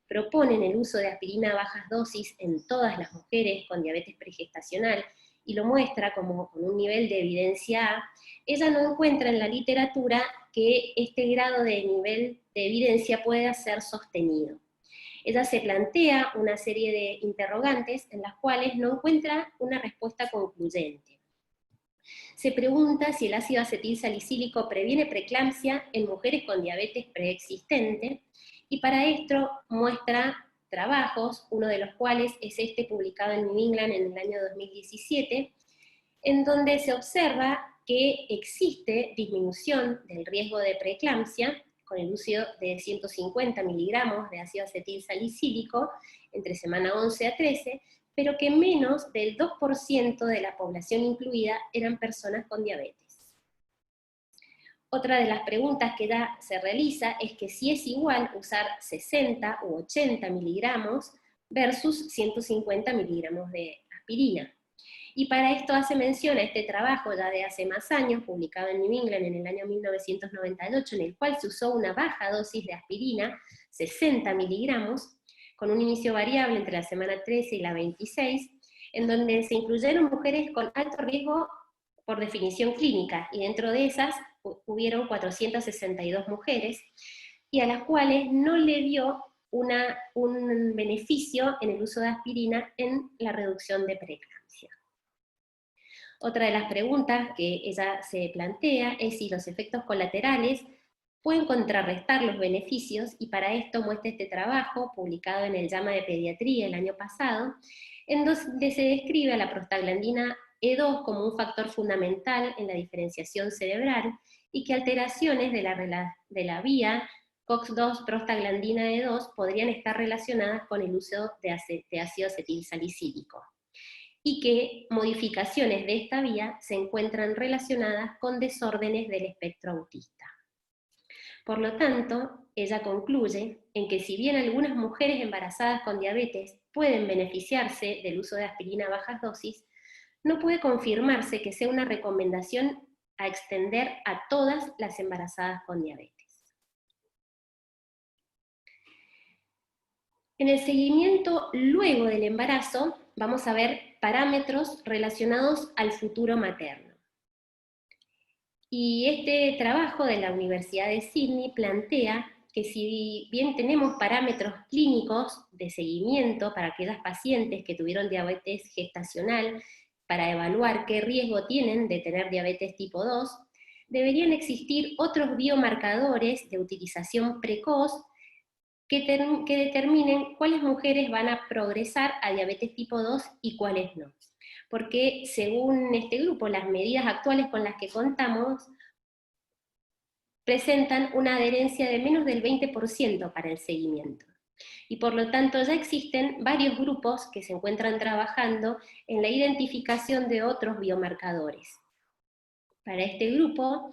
proponen el uso de aspirina a bajas dosis en todas las mujeres con diabetes pregestacional, y lo muestra como con un nivel de evidencia A, ella no encuentra en la literatura que este grado de nivel de evidencia pueda ser sostenido. Ella se plantea una serie de interrogantes en las cuales no encuentra una respuesta concluyente. Se pregunta si el ácido acetilsalicílico previene preeclampsia en mujeres con diabetes preexistente, y para esto muestra trabajos, uno de los cuales es este publicado en New England en el año 2017, en donde se observa que existe disminución del riesgo de preeclampsia con el uso de 150 miligramos de ácido acetil salicílico entre semana 11 a 13, pero que menos del 2% de la población incluida eran personas con diabetes. Otra de las preguntas que se realiza es que si es igual usar 60 u 80 miligramos versus 150 miligramos de aspirina. Y para esto hace mención a este trabajo ya de hace más años, publicado en New England en el año 1998, en el cual se usó una baja dosis de aspirina, 60 miligramos, con un inicio variable entre la semana 13 y la 26, en donde se incluyeron mujeres con alto riesgo por definición clínica, y dentro de esas hubieron 462 mujeres, y a las cuales no le dio un beneficio en el uso de aspirina en la reducción de preeclampsia. Otra de las preguntas que ella se plantea es si los efectos colaterales pueden contrarrestar los beneficios, y para esto muestra este trabajo, publicado en el JAMA de Pediatría el año pasado, en donde se describe a la prostaglandina E2 como un factor fundamental en la diferenciación cerebral, y que alteraciones de la vía COX-2 prostaglandina E2 podrían estar relacionadas con el uso de ácido acetil salicílico, y que modificaciones de esta vía se encuentran relacionadas con desórdenes del espectro autista. Por lo tanto, ella concluye en que si bien algunas mujeres embarazadas con diabetes pueden beneficiarse del uso de aspirina a bajas dosis, no puede confirmarse que sea una recomendación a extender a todas las embarazadas con diabetes. En el seguimiento luego del embarazo, vamos a ver parámetros relacionados al futuro materno. Y este trabajo de la Universidad de Sydney plantea que si bien tenemos parámetros clínicos de seguimiento para aquellas pacientes que tuvieron diabetes gestacional, para evaluar qué riesgo tienen de tener diabetes tipo 2, deberían existir otros biomarcadores de utilización precoz que determinen cuáles mujeres van a progresar a diabetes tipo 2 y cuáles no. Porque según este grupo, las medidas actuales con las que contamos presentan una adherencia de menos del 20% para el seguimiento. Y por lo tanto ya existen varios grupos que se encuentran trabajando en la identificación de otros biomarcadores. Para este grupo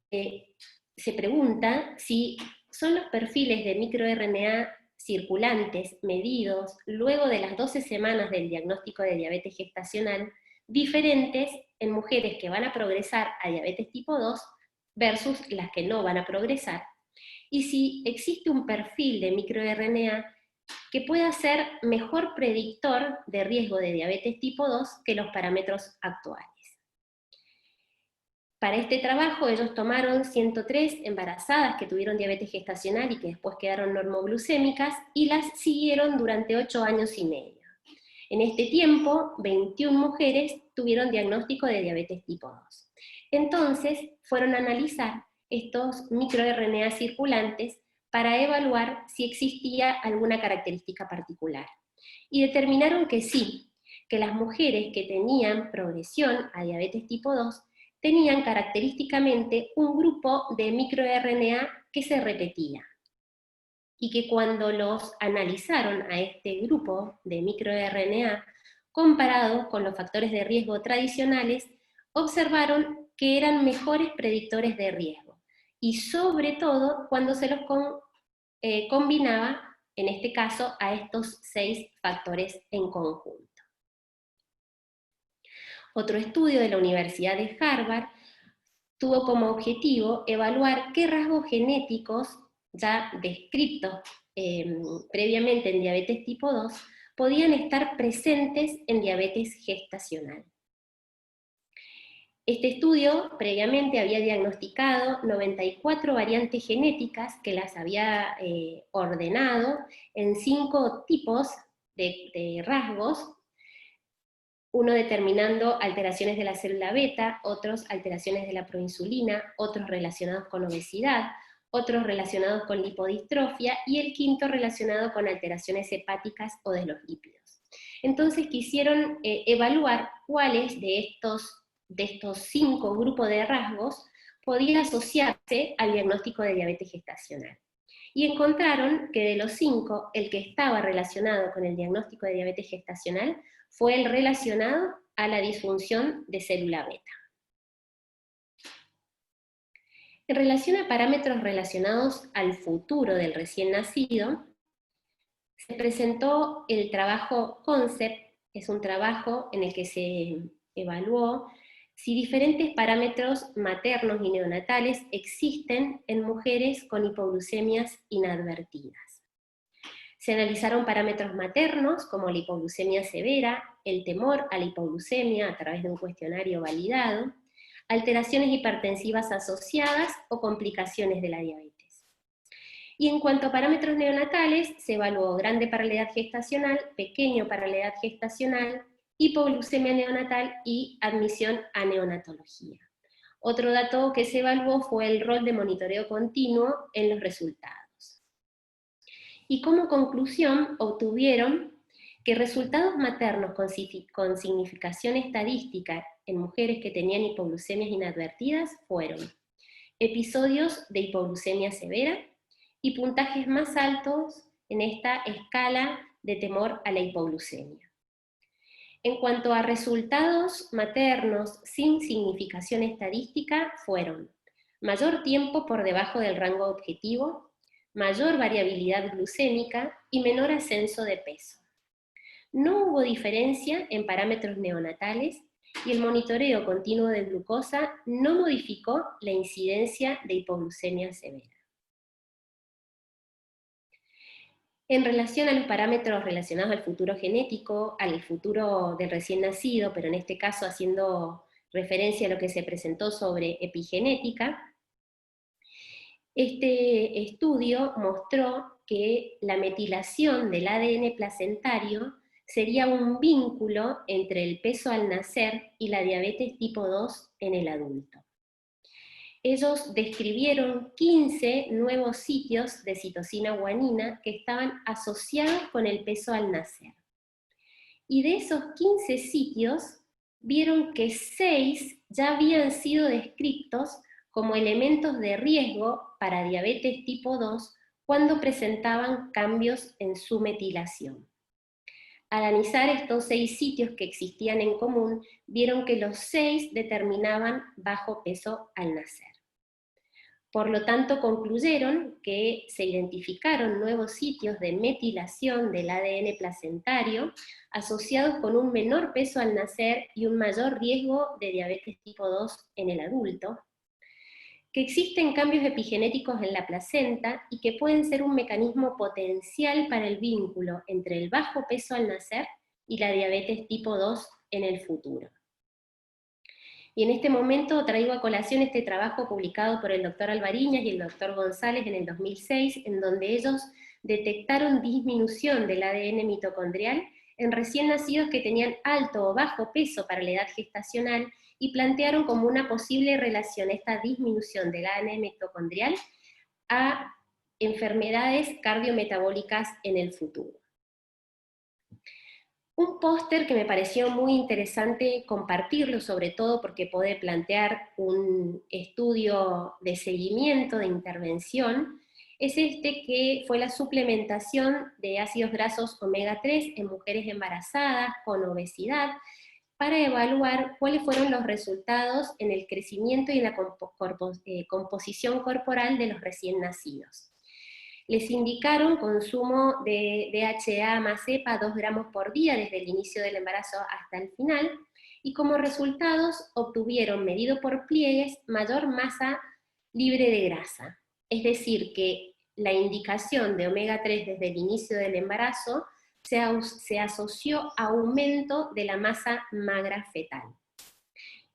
se pregunta si son los perfiles de microRNA circulantes medidos luego de las 12 semanas del diagnóstico de diabetes gestacional diferentes en mujeres que van a progresar a diabetes tipo 2 versus las que no van a progresar, y si existe un perfil de microRNA que pueda ser mejor predictor de riesgo de diabetes tipo 2 que los parámetros actuales. Para este trabajo ellos tomaron 103 embarazadas que tuvieron diabetes gestacional y que después quedaron normoglucémicas, y las siguieron durante 8 años y medio. En este tiempo, 21 mujeres tuvieron diagnóstico de diabetes tipo 2. Entonces, fueron a analizar estos microRNA circulantes para evaluar si existía alguna característica particular. Y determinaron que sí, que las mujeres que tenían progresión a diabetes tipo 2 tenían característicamente un grupo de microRNA que se repetía, y que cuando los analizaron a este grupo de microRNA comparado con los factores de riesgo tradicionales, observaron que eran mejores predictores de riesgo, y sobre todo cuando se los combinaba, en este caso, a estos 6 factores en conjunto. Otro estudio de la Universidad de Harvard tuvo como objetivo evaluar qué rasgos genéticos ya descritos previamente en diabetes tipo 2 podían estar presentes en diabetes gestacional. Este estudio previamente había diagnosticado 94 variantes genéticas que las había ordenado en 5 tipos de rasgos, uno determinando alteraciones de la célula beta, otros alteraciones de la proinsulina, otros relacionados con obesidad, otros relacionados con lipodistrofia, y el quinto relacionado con alteraciones hepáticas o de los lípidos. Entonces quisieron evaluar cuáles de estos 5 grupos de rasgos podía asociarse al diagnóstico de diabetes gestacional. Y encontraron que de los 5, el que estaba relacionado con el diagnóstico de diabetes gestacional fue el relacionado a la disfunción de célula beta. En relación a parámetros relacionados al futuro del recién nacido, se presentó el trabajo CONCEPT, es un trabajo en el que se evaluó si diferentes parámetros maternos y neonatales existen en mujeres con hipoglucemias inadvertidas. Se analizaron parámetros maternos como la hipoglucemia severa, el temor a la hipoglucemia a través de un cuestionario validado, alteraciones hipertensivas asociadas o complicaciones de la diabetes. Y en cuanto a parámetros neonatales, se evaluó grande para la edad gestacional, pequeño para la edad gestacional, hipoglucemia neonatal y admisión a neonatología. Otro dato que se evaluó fue el rol de monitoreo continuo en los resultados. Y como conclusión obtuvieron que resultados maternos con significación estadística en mujeres que tenían hipoglucemias inadvertidas fueron episodios de hipoglucemia severa y puntajes más altos en esta escala de temor a la hipoglucemia. En cuanto a resultados maternos sin significación estadística fueron mayor tiempo por debajo del rango objetivo, mayor variabilidad glucémica y menor ascenso de peso. No hubo diferencia en parámetros neonatales y el monitoreo continuo de glucosa no modificó la incidencia de hipoglucemia severa. En relación a los parámetros relacionados al futuro genético, al futuro del recién nacido, pero en este caso haciendo referencia a lo que se presentó sobre epigenética, este estudio mostró que la metilación del ADN placentario sería un vínculo entre el peso al nacer y la diabetes tipo 2 en el adulto. Ellos describieron 15 nuevos sitios de citosina guanina que estaban asociados con el peso al nacer. Y de esos 15 sitios, vieron que 6 ya habían sido descritos como elementos de riesgo para diabetes tipo 2 cuando presentaban cambios en su metilación. Al analizar estos 6 sitios que existían en común, vieron que los 6 determinaban bajo peso al nacer. Por lo tanto, concluyeron que se identificaron nuevos sitios de metilación del ADN placentario asociados con un menor peso al nacer y un mayor riesgo de diabetes tipo 2 en el adulto, que existen cambios epigenéticos en la placenta y que pueden ser un mecanismo potencial para el vínculo entre el bajo peso al nacer y la diabetes tipo 2 en el futuro. Y en este momento traigo a colación este trabajo publicado por el doctor Alvariñas y el doctor González en el 2006, en donde ellos detectaron disminución del ADN mitocondrial en recién nacidos que tenían alto o bajo peso para la edad gestacional y plantearon como una posible relación esta disminución del ADN mitocondrial a enfermedades cardiometabólicas en el futuro. Un póster que me pareció muy interesante compartirlo, sobre todo porque puede plantear un estudio de seguimiento, de intervención, es este que fue la suplementación de ácidos grasos omega 3 en mujeres embarazadas con obesidad, para evaluar cuáles fueron los resultados en el crecimiento y en la composición corporal de los recién nacidos. Les indicaron consumo de DHA más EPA 2 gramos por día desde el inicio del embarazo hasta el final, y como resultados obtuvieron, medido por pliegues, mayor masa libre de grasa. Es decir, que la indicación de omega 3 desde el inicio del embarazo se asoció a aumento de la masa magra fetal.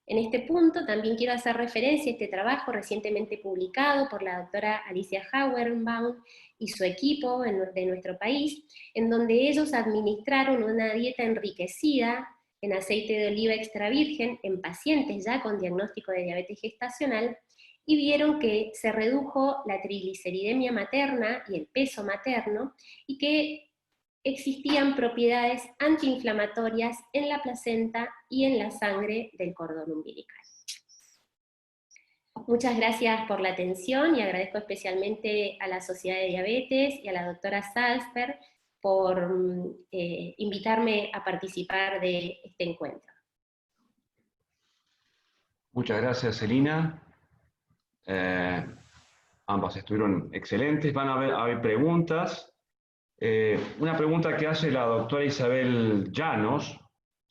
En este punto también quiero hacer referencia a este trabajo recientemente publicado por la doctora Alicia Hauenbaum y su equipo de nuestro país, en donde ellos administraron una dieta enriquecida en aceite de oliva extra virgen en pacientes ya con diagnóstico de diabetes gestacional, y vieron que se redujo la trigliceridemia materna y el peso materno, y que existían propiedades antiinflamatorias en la placenta y en la sangre del cordón umbilical. Muchas gracias por la atención y agradezco especialmente a la Sociedad de Diabetes y a la doctora Salzberg por invitarme a participar de este encuentro. Muchas gracias, Celina. Ambas estuvieron excelentes. Van a haber preguntas. Una pregunta que hace la doctora Isabel Llanos,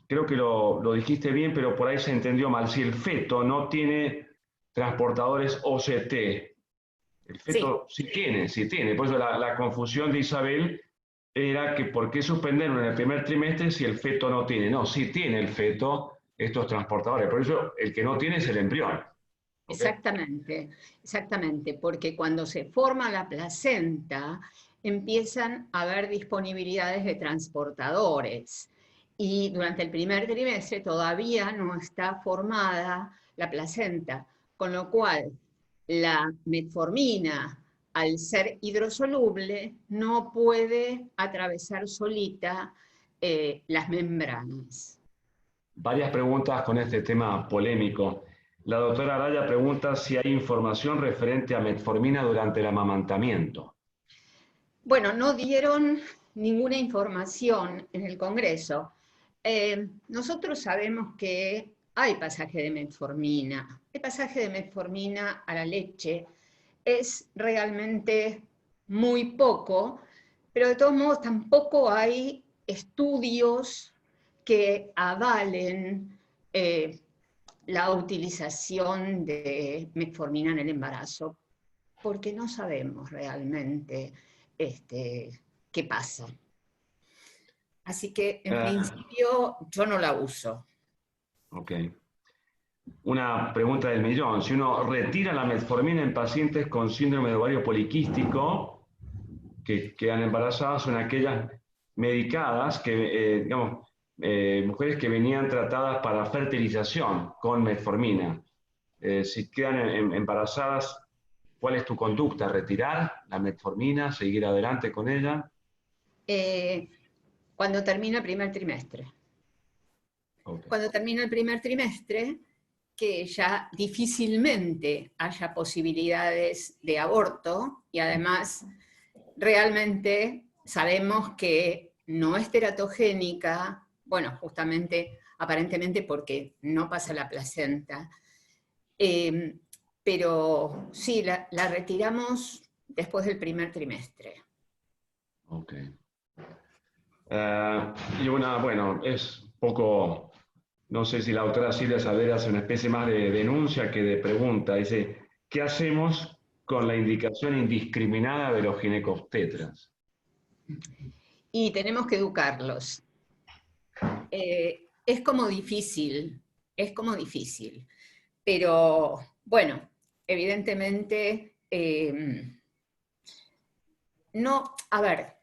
creo que lo dijiste bien, pero por ahí se entendió mal. Si el feto no tiene transportadores OCT, el feto sí tiene. Por eso la confusión de Isabel era que por qué suspenderlo en el primer trimestre si el feto no tiene. No, sí tiene el feto estos transportadores. Por eso el que no tiene es el embrión. Exactamente, exactamente, porque cuando se forma la placenta empiezan a haber disponibilidades de transportadores y durante el primer trimestre todavía no está formada la placenta, con lo cual la metformina, al ser hidrosoluble, no puede atravesar solita las membranas. Varias preguntas con este tema polémico. La doctora Araya pregunta si hay información referente a metformina durante el amamantamiento. Bueno, no dieron ninguna información en el Congreso. Nosotros sabemos que hay pasaje de metformina. El pasaje de metformina a la leche es realmente muy poco, pero de todos modos tampoco hay estudios que avalen la utilización de metformina en el embarazo, porque no sabemos realmente qué pasa. Así que, en principio, yo no la uso. Ok. Una pregunta del millón. Si uno retira la metformina en pacientes con síndrome de ovario poliquístico que quedan embarazadas, son aquellas medicadas que, mujeres que venían tratadas para fertilización con metformina. Si quedan embarazadas, ¿cuál es tu conducta? ¿Retirar la metformina? ¿Seguir adelante con ella? Cuando termina el primer trimestre. Okay. Cuando termina el primer trimestre, que ya difícilmente haya posibilidades de aborto, y además realmente sabemos que no es teratogénica, bueno, justamente, aparentemente porque no pasa la placenta, pero sí, la retiramos después del primer trimestre. Ok. Y bueno, es poco, no sé si la doctora Silvia Saavedra hace una especie más de denuncia que de pregunta. Dice, ¿qué hacemos con la indicación indiscriminada de los ginecobstetras? Y tenemos que educarlos. Es como difícil, pero bueno, evidentemente, no, a ver,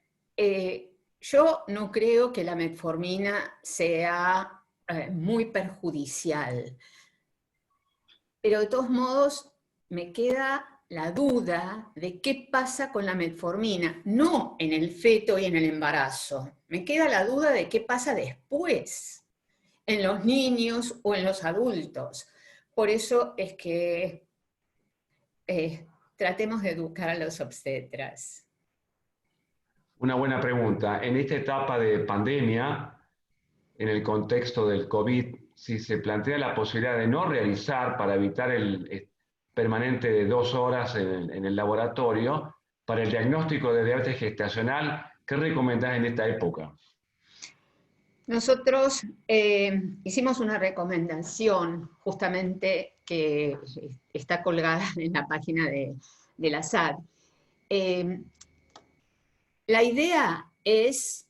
yo no creo que la metformina sea muy perjudicial, pero de todos modos me queda la duda de qué pasa con la metformina, no en el feto y en el embarazo, me queda la duda de qué pasa después, en los niños o en los adultos. Por eso es que tratemos de educar a los obstetras. Una buena pregunta. En esta etapa de pandemia, en el contexto del COVID, si se plantea la posibilidad de no realizar para evitar el permanente de 2 horas en el laboratorio, para el diagnóstico de diabetes gestacional, ¿qué recomendás en esta época? Nosotros hicimos una recomendación justamente que está colgada en la página de la SAD. La idea es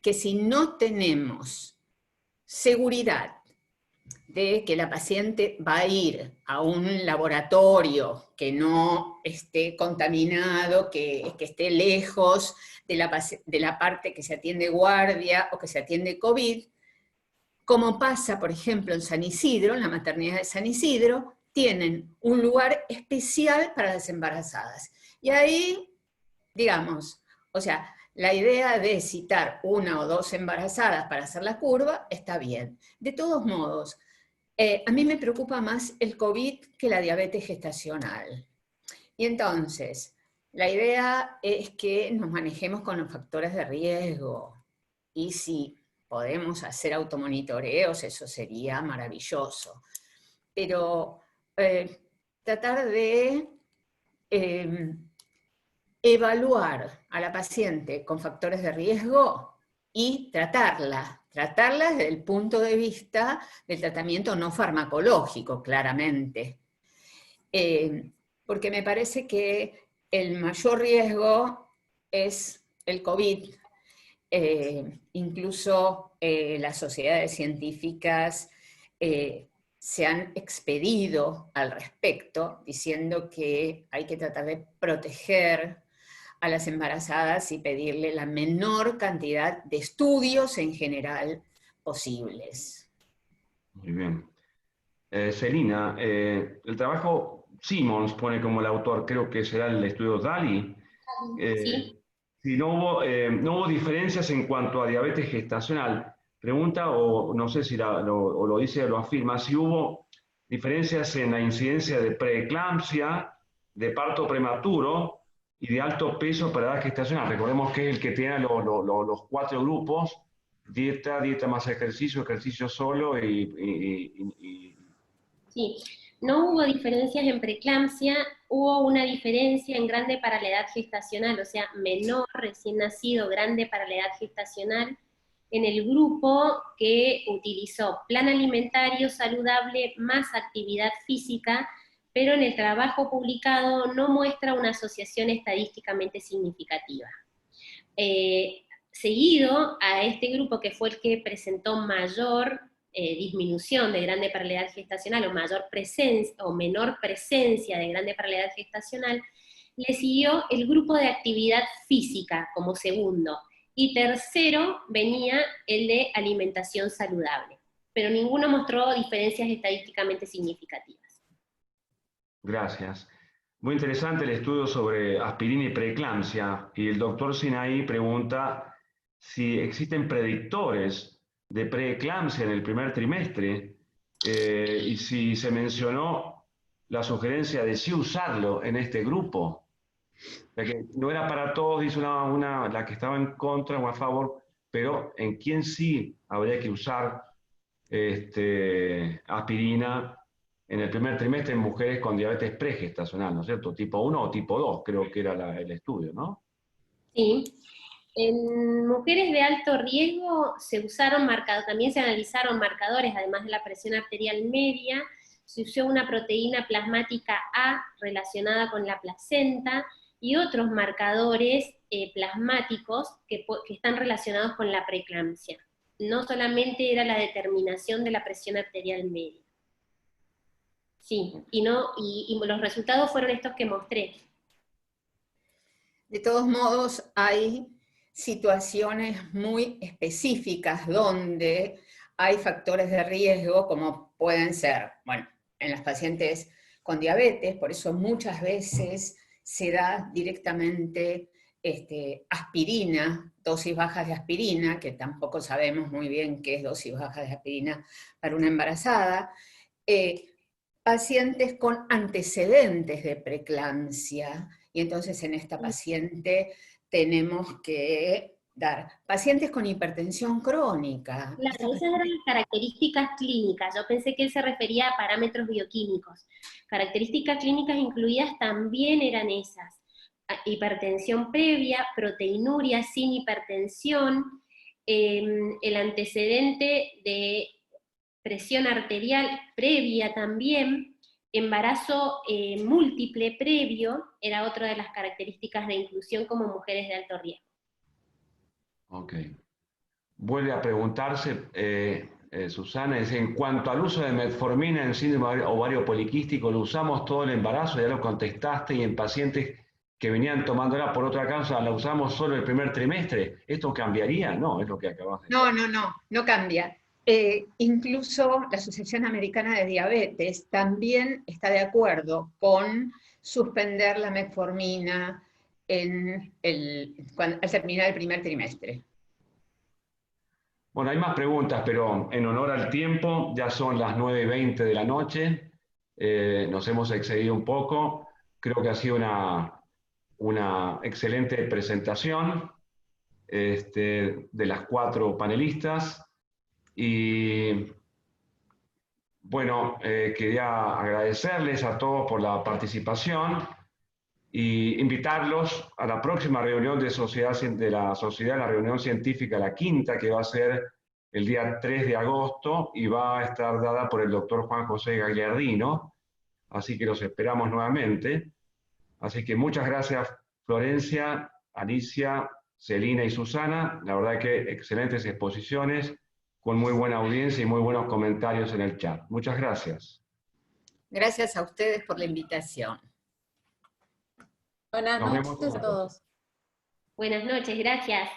que si no tenemos seguridad de que la paciente va a ir a un laboratorio que no esté contaminado, que esté lejos de la parte que se atiende guardia o que se atiende COVID, como pasa, por ejemplo, en San Isidro, en la maternidad de San Isidro, tienen un lugar especial para las embarazadas. Y ahí, digamos, o sea, la idea de citar 1 o 2 embarazadas para hacer la curva está bien. De todos modos, A mí me preocupa más el COVID que la diabetes gestacional. Y entonces, la idea es que nos manejemos con los factores de riesgo. Y si podemos hacer automonitoreos, eso sería maravilloso. Pero tratar de evaluar a la paciente con factores de riesgo y tratarla desde el punto de vista del tratamiento no farmacológico, claramente. Porque me parece que el mayor riesgo es el COVID. Incluso las sociedades científicas se han expedido al respecto, diciendo que hay que tratar de proteger a las embarazadas y pedirle la menor cantidad de estudios en general posibles. Muy bien. Celina, el trabajo Simmons pone como el autor, creo que será el estudio DALI. Sí. Si no hubo diferencias en cuanto a diabetes gestacional. Pregunta, o no sé si o lo dice o lo afirma, si hubo diferencias en la incidencia de preeclampsia, de parto prematuro y de alto peso para edad gestacional. Recordemos que es el que tiene los 4 grupos: dieta más ejercicio, ejercicio solo Sí, no hubo diferencias en preeclampsia, hubo una diferencia en grande para la edad gestacional, o sea, menor, recién nacido, grande para la edad gestacional, en el grupo que utilizó plan alimentario saludable más actividad física, pero en el trabajo publicado no muestra una asociación estadísticamente significativa. Seguido a este grupo, que fue el que presentó mayor disminución de grande para la edad gestacional, o mayor presencia, o menor presencia de grande para la edad gestacional, le siguió el grupo de actividad física como segundo, y tercero venía el de alimentación saludable, pero ninguno mostró diferencias estadísticamente significativas. Gracias. Muy interesante el estudio sobre aspirina y preeclampsia, y el doctor Sinaí pregunta si existen predictores de preeclampsia en el primer trimestre, y si se mencionó la sugerencia de sí usarlo en este grupo. O sea que no era para todos, dice la que estaba en contra o a favor, pero en quién sí habría que usar aspirina en el primer trimestre en mujeres con diabetes pregestacional, ¿no es cierto? Tipo 1 o tipo 2, creo que era el estudio, ¿no? Sí. En mujeres de alto riesgo se usaron también se analizaron marcadores, además de la presión arterial media, se usó una proteína plasmática A relacionada con la placenta y otros marcadores plasmáticos que están relacionados con la preeclampsia. No solamente era la determinación de la presión arterial media. Sí, y los resultados fueron estos que mostré. De todos modos, hay situaciones muy específicas donde hay factores de riesgo, como pueden ser, bueno, en las pacientes con diabetes, por eso muchas veces se da directamente aspirina, dosis bajas de aspirina, que tampoco sabemos muy bien qué es dosis baja de aspirina para una embarazada, pacientes con antecedentes de preeclampsia, y entonces en esta paciente tenemos que dar pacientes con hipertensión crónica. Claro, esas eran las características clínicas. Yo pensé que él se refería a parámetros bioquímicos. Características clínicas incluidas también eran esas: hipertensión previa, proteinuria sin hipertensión, el antecedente de presión arterial previa también, embarazo múltiple previo, era otra de las características de inclusión como mujeres de alto riesgo. Ok. Vuelve a preguntarse, Susana, dice, en cuanto al uso de metformina en síndrome ovario poliquístico, ¿lo usamos todo el embarazo? Ya lo contestaste, y en pacientes que venían tomándola por otra causa, ¿la usamos solo el primer trimestre? ¿Esto cambiaría? No, es lo que acabas de decir. No cambia. Incluso la Asociación Americana de Diabetes también está de acuerdo con suspender la metformina al terminar el primer trimestre. Bueno, hay más preguntas, pero en honor al tiempo, ya son las 9:20 de la noche, nos hemos excedido un poco, creo que ha sido una excelente presentación de las 4 panelistas, y bueno, quería agradecerles a todos por la participación y invitarlos a la próxima reunión de la sociedad, la reunión científica, la quinta, que va a ser el día 3 de agosto y va a estar dada por el doctor Juan José Gagliardino, así que los esperamos nuevamente. Así que muchas gracias, Florencia, Alicia, Celina y Susana, la verdad que excelentes exposiciones, con muy buena audiencia y muy buenos comentarios en el chat. Muchas gracias. Gracias a ustedes por la invitación. Buenas Nos vemos noches a pronto. todos. Buenas noches, gracias.